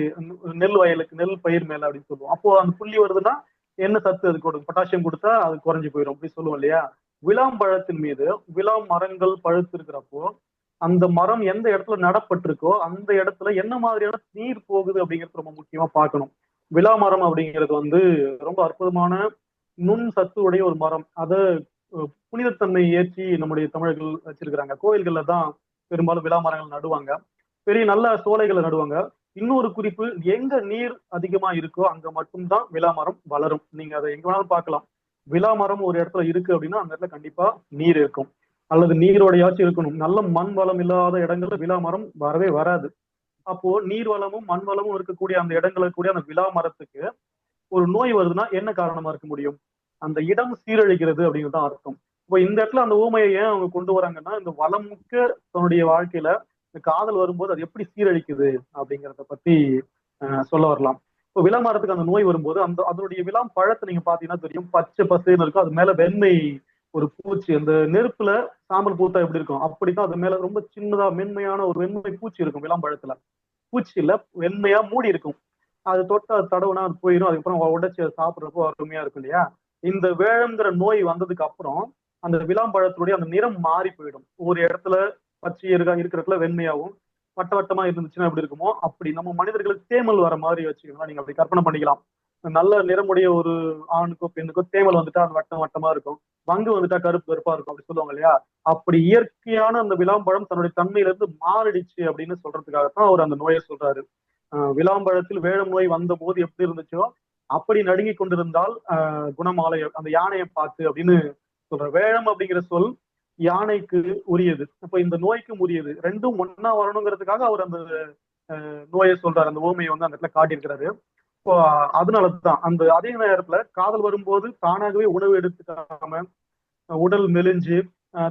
நெல் வயலுக்கு, நெல் பயிர் மேல அப்படின்னு சொல்லுவோம். அப்போ அந்த புள்ளி வருதுன்னா என்ன சத்து அது கொடுக்கும், பொட்டாசியம் கொடுத்தா அது குறைஞ்சு போயிடும் அப்படி சொல்லுவோம் இல்லையா? விளாம்பழத்தின் மீது விளாம் மரங்கள் பழுத்து இருக்கிறப்போ அந்த மரம் எந்த இடத்துல நடப்பட்டிருக்கோ அந்த இடத்துல என்ன மாதிரியான நீர் போகுது அப்படிங்கிறது ரொம்ப முக்கியமா பார்க்கணும். விளாமரம் அப்படிங்கிறது ரொம்ப அற்புதமான நுண் சத்து உடைய ஒரு மரம். அதை புனிதத்தன்மை ஏற்றி நம்முடைய தமிழர்கள் வச்சிருக்கிறாங்க. கோயில்கள்ல தான் பெரும்பாலும் விளாமரங்கள் நடுவாங்க, பெரிய நல்ல சோலைகளை நடுவாங்க. இன்னொரு குறிப்பு, எங்க நீர் அதிகமா இருக்கோ அங்க மட்டும்தான் விளாமரம் வளரும். நீங்க அதை எங்க வேணாலும் பார்க்கலாம். விளாமரம் ஒரு இடத்துல இருக்கு அப்படின்னா அந்த இடத்துல கண்டிப்பா நீர் இருக்கும், அல்லது நீரோடையாச்சும் இருக்கணும். நல்ல மண் வளம் இல்லாத இடங்கள்ல விளாமரம் வரவே வராது. அப்போ நீர் வளமும் மண் வளமும் இருக்கக்கூடிய அந்த இடங்களுக்கு கூடிய அந்த விளாமரத்துக்கு ஒரு நோய் வருதுன்னா என்ன காரணமா இருக்க முடியும்? அந்த இடம் சீரழிக்கிறது அப்படிங்கிறது தான் அர்த்தம். இப்போ இந்த இடத்துல அந்த ஊமையை ஏன் அவங்க கொண்டு வராங்கன்னா, இந்த வளமுக்க தன்னுடைய வாழ்க்கையில இந்த காதல் வரும்போது அது எப்படி சீரழிக்குது அப்படிங்கிறத பத்தி சொல்ல வரலாம். இப்போ விளாமரத்துக்கு அந்த நோய் வரும்போது அதனுடைய விளாம் பழத்தை நீங்க பாத்தீங்கன்னா தெரியும், பச்சை பசேன்னு இருக்கும். அது மேல வெண்மை ஒரு பூச்சி, அந்த நெருப்புல சாம்பல் பூத்தா எப்படி இருக்கும் அப்படித்தான் அது மேல ரொம்ப சின்னதா மென்மையான ஒரு வெண்மை பூச்சி இருக்கும். விளாம்பழத்துல பூச்சி இல்ல, வெண்மையா மூடி இருக்கும். அது தொட்டு அது தடவுனா அது போயிடும். அதுக்கப்புறம் உடைச்சு அதை சாப்பிட்றப்போ அருமையா இருக்கும் இல்லையா? இந்த வேழம்ங்கிற நோய் வந்ததுக்கு அப்புறம் அந்த விளாம்பழத்துடைய அந்த நிறம் மாறி போயிடும். ஒரு இடத்துல பச்சை இருக்கிறதுல வெண்மையாவும், வட்ட வட்டமா இருந்துச்சுன்னா எப்படி இருக்குமோ அப்படி நம்ம மனிதர்களுக்கு தேமல் வர மாதிரி வச்சுக்கோங்களா, நீங்க அப்படி கற்பனை பண்ணிக்கலாம். நல்ல நிறமுடைய ஒரு ஆணுக்கோ பெண்ணுக்கோ தேமல் வந்துட்டா அது வட்டம் வட்டமா இருக்கும், வங்கு வந்துட்டா கருப்பு கருப்பா இருக்கும் அப்படி சொல்லுவாங்க இல்லையா? அப்படி இயற்கையான அந்த விளாம்பழம் தன்னுடைய தன்மையில இருந்து மாறிடுச்சு அப்படின்னு சொல்றதுக்காகத்தான் அவர் அந்த நோயை சொல்றாரு. விளாம்பழத்தில் வேழம் நோய் வந்த போது எப்படி இருந்துச்சோ அப்படி நடுங்கி கொண்டிருந்தால் குணமாலை அந்த யானையை பார்த்து அப்படின்னு சொல்ற. வேழம் அப்படிங்கிற சொல் யானைக்கு உரியது, அப்ப இந்த நோய்க்கும் உரியது. ரெண்டும் ஒன்னா வரணுங்கிறதுக்காக அவர் அந்த நோயை சொல்றாரு, அந்த ஓமையை அந்த இடத்துல காட்டியிருக்கிறாரு. இப்போ அதனாலதான் அந்த அதே நேரத்துல காதல் வரும்போது தானாகவே உணவு எடுத்துக்காம உடல் மெலிஞ்சு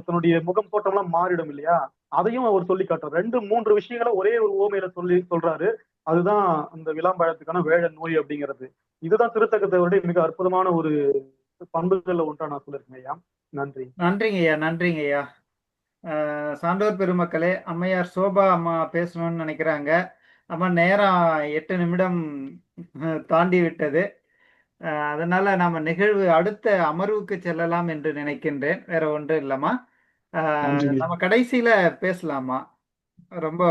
தன்னுடைய முகம் தோற்றம்லாம் மாறிடும் இல்லையா, அதையும் அவர் சொல்லி காட்டுறாரு. 2-3 விஷயங்களை ஒரே ஒரு ஓமையில சொல்றாரு. அதுதான் அந்த விளாம்பழத்துக்கான வேழ நோய் அப்படிங்கிறது. இதுதான் திருத்தக்கத்தவருடைய மிக அற்புதமான ஒரு பண்புகள்ல ஒன்றா நான் சொல்லியிருக்கேன் ஐயா. நன்றி. நன்றிங்கய்யா, நன்றிங்கய்யா. சான்றோர் பெருமக்களே, அம்மையார் சோபா அம்மா பேசணும்னு நினைக்கிறாங்க. அம்மா நேரம் 8 நிமிடம் தாண்டி விட்டது. அதனால நாம நிகழ்வு அடுத்த அமர்வுக்கு செல்லலாம் என்று நினைக்கின்றேன். வேற ஒன்றும் இல்லம்மா. நம்ம கடைசியில பேசலாமா. ரொம்ப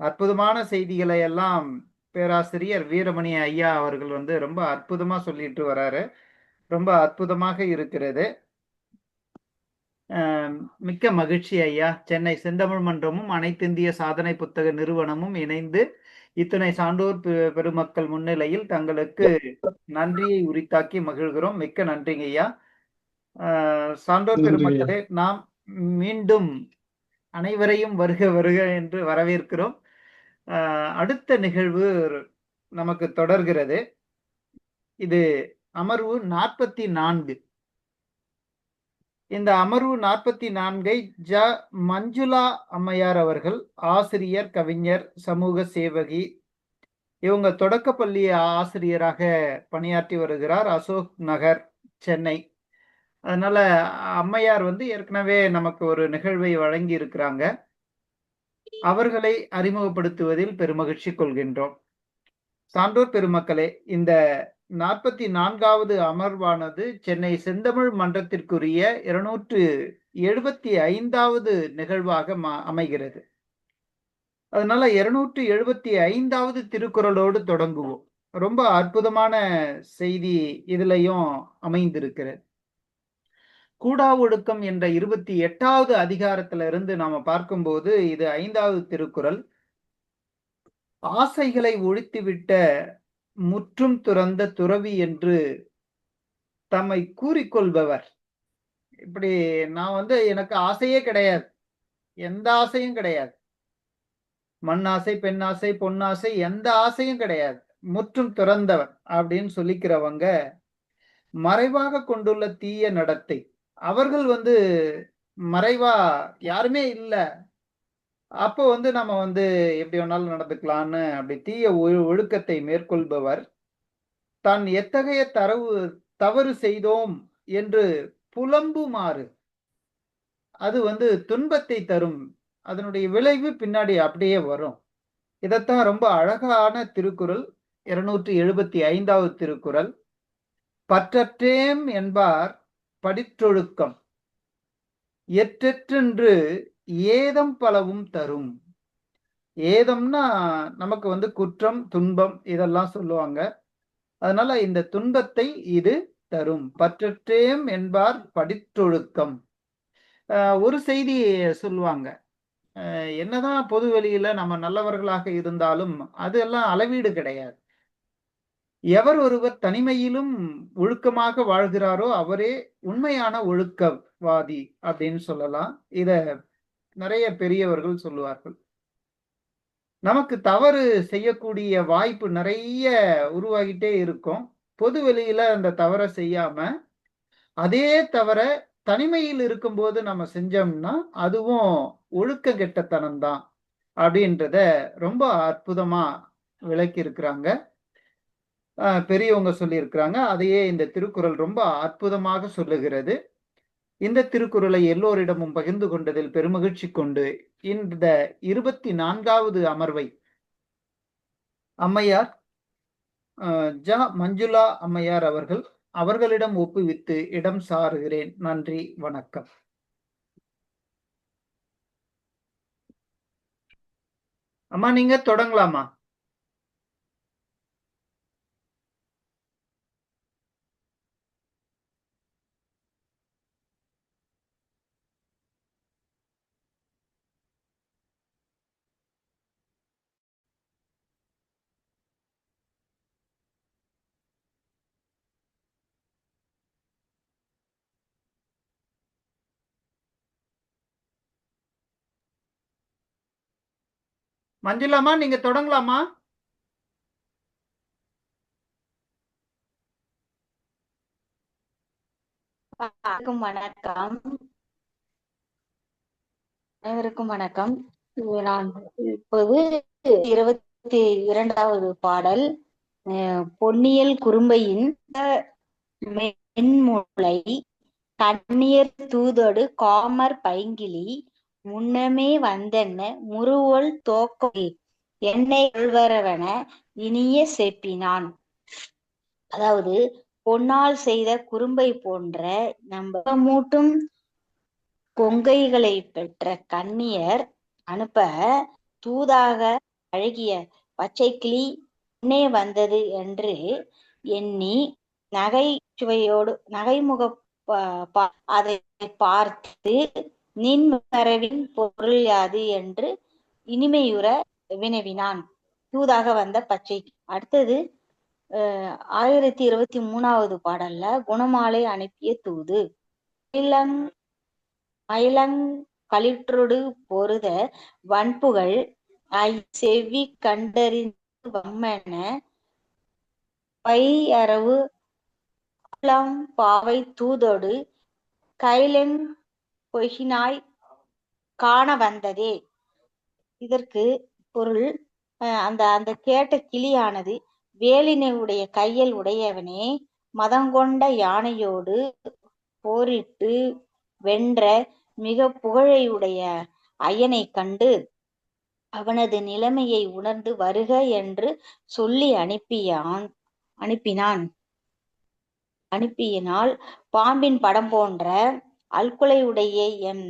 அற்புதமான செய்திகளை எல்லாம் பேராசிரியர் வீரமணி ஐயா அவர்கள் வந்து ரொம்ப அற்புதமா சொல்லிட்டு வராரு. ரொம்ப அற்புதமாக இருக்கிறது. மிக்க மகிழ்ச்சி ஐயா. சென்னை செந்தமிழ் மன்றமும் அனைத்திந்திய சாதனை புத்தக நிறுவனமும் இணைந்து இத்தனை சான்றோர் பெருமக்கள் முன்னிலையில் தங்களுக்கு நன்றியை உரித்தாக்கி மகிழ்கிறோம். மிக்க நன்றிங்க ஐயா. சான்றோர் பெருமக்களே, நாம் மீண்டும் அனைவரையும் வருக வருக என்று வரவேற்கிறோம். அடுத்த நிகழ்வு நமக்கு தொடர்கிறது. இது அமர்வு 44. இந்த அமர்வு 44ஐ மஞ்சுளா அம்மையார் அவர்கள், ஆசிரியர், கவிஞர், சமூக சேவகி, இவங்க தொடக்கப்பள்ளி ஆசிரியராக பணியாற்றி வருகிறார், அசோக் நகர், சென்னை. அதனால அம்மையார் வந்து ஏற்கனவே நமக்கு ஒரு நிகழ்வை வழங்கி இருக்கிறாங்க. அவர்களை அறிமுகப்படுத்துவதில் பெருமகிழ்ச்சி கொள்கின்றோம். சான்றோர் பெருமக்களே, இந்த 44வது அமர்வானது சென்னை செந்தமிழ் மன்றத்திற்குரிய 275வது நிகழ்வாக அமைகிறது. அதனால 275வது திருக்குறளோடு தொடங்குவோம். ரொம்ப அற்புதமான செய்தி இதுலயும் அமைந்திருக்கிறது. கூடா ஒழுக்கம் என்ற 28வது அதிகாரத்துல இருந்து நாம பார்க்கும்போது இது 5வது திருக்குறள். ஆசைகளை ஒழித்துவிட்ட முற்றும் துறந்த துறவி என்று தம்மை கூறிக்கொள்பவர். இப்படி நான் வந்து எனக்கு ஆசையே கிடையாது, எந்த ஆசையும் கிடையாது, மண் ஆசை, பெண் ஆசை, பொன்னாசை, எந்த ஆசையும் கிடையாது, முற்றும் துறந்தவன் அப்படின்னு சொல்லிக்கிறவங்க மறைவாக கொண்டுள்ள தீய நடத்தை. அவர்கள் வந்து மறைவா யாருமே இல்லை, அப்போ வந்து நம்ம வந்து எப்படி வேணாலும் நடந்துக்கலான்னு அப்படி தீய ஒழுக்கத்தை மேற்கொள்பவர் தான் எத்தகைய தவறு செய்தோம் என்று புலம்புமாறு, அது வந்து துன்பத்தை தரும், அதனுடைய விளைவு பின்னாடி அப்படியே வரும். இதத்தான் ரொம்ப அழகான திருக்குறள் 275வது திருக்குறள். பற்றற்றேம் என்பார் படிற்றொழுக்கம் எற்றென்று ஏதம் பலவும் தரும். ஏதம்னா நமக்கு வந்து குற்றம், துன்பம் இதெல்லாம் சொல்லுவாங்க. அதனால இந்த துன்பத்தை இது தரும். பற்றற்றேம் என்பார் படிற்றொழுக்கம். ஒரு செய்தி சொல்லுவாங்க, என்னதான் பொது வெளியில நம்ம நல்லவர்களாக இருந்தாலும் அதெல்லாம் அளவீடு கிடையாது. எவர் ஒருவர் தனிமையிலும் ஒழுக்கமாக வாழ்கிறாரோ அவரே உண்மையான ஒழுக்கவாதி அப்படின்னு சொல்லலாம். இத நிறைய பெரியவர்கள் சொல்லுவார்கள். நமக்கு தவறு செய்யக்கூடிய வாய்ப்பு நிறைய உருவாகிட்டே இருக்கும். பொது வெளியில அந்த தவறை செய்யாம அதே தவிர தனிமையில் இருக்கும்போது நம்ம செஞ்சோம்னா அதுவும் ஒழுக்க கெட்டத்தனம் தான் அப்படின்றத ரொம்ப அற்புதமா விளக்கி இருக்கிறாங்க, பெரியவங்க சொல்லி இருக்கிறாங்க. அதையே இந்த திருக்குறள் ரொம்ப அற்புதமாக சொல்லுகிறது. இந்த திருக்குறளை எல்லோரிடமும் பகிர்ந்து கொண்டதில் பெருமகிழ்ச்சி கொண்டு இந்த 24வது அமர்வை அம்மையார் மஞ்சுளா அம்மையார் அவர்களிடம் ஒப்புவித்து இடம் சாருகிறேன். நன்றி, வணக்கம். அம்மா, நீங்க தொடங்கலாமா? மஞ்சுளாமா, நீங்க தொடங்கலாமா? வணக்கம். அனைவருக்கும் வணக்கம். நான் இப்போது 22வது பாடல் பொன்னியல் குறும்பையின் மென்முளை கண்ணியர் தூதொடு காமர் பைங்கிளி முன்னமே வந்தென்ன முறுவல் தோக்கை என்னை கொள்வரவென இனிய செப்பினான். அதாவது பொன்னால் செய்த குறும்பை போன்ற நம்பமூட்டும் கொங்கைகளை பெற்ற கண்ணியர் அனுப்ப தூதாக அழகிய பச்சை கிளி முன்னே வந்தது என்று எண்ணி நகைமுக அதை பார்த்து நின் வரவின் பொருள் யாது என்று இனிமையுற வினவினான். தூதாக வந்த பச்சை. அடுத்தது 1023வது பாடல்ல குணமாலை அனுப்பிய தூது. மயிலங்களிற்றொடு பொருத வன்புகள் செவ்வி கண்டறிந்து வம்மென பையரவு பாவை தூதொடு கைலெங் பொய்கினாய் காண வந்ததே. இதற்கு பொருள், அந்த கேட்ட கிளியானது வேலினை உடைய கையில் உடையவனே மதங்கொண்ட யானையோடு போரிட்டு வென்ற மிக புகழையுடைய ஐயனை கண்டு அவனது நிலைமையை உணர்ந்து வருக என்று சொல்லி அனுப்பியினால் பாம்பின் படம் போன்ற அல்குலையுடைய என்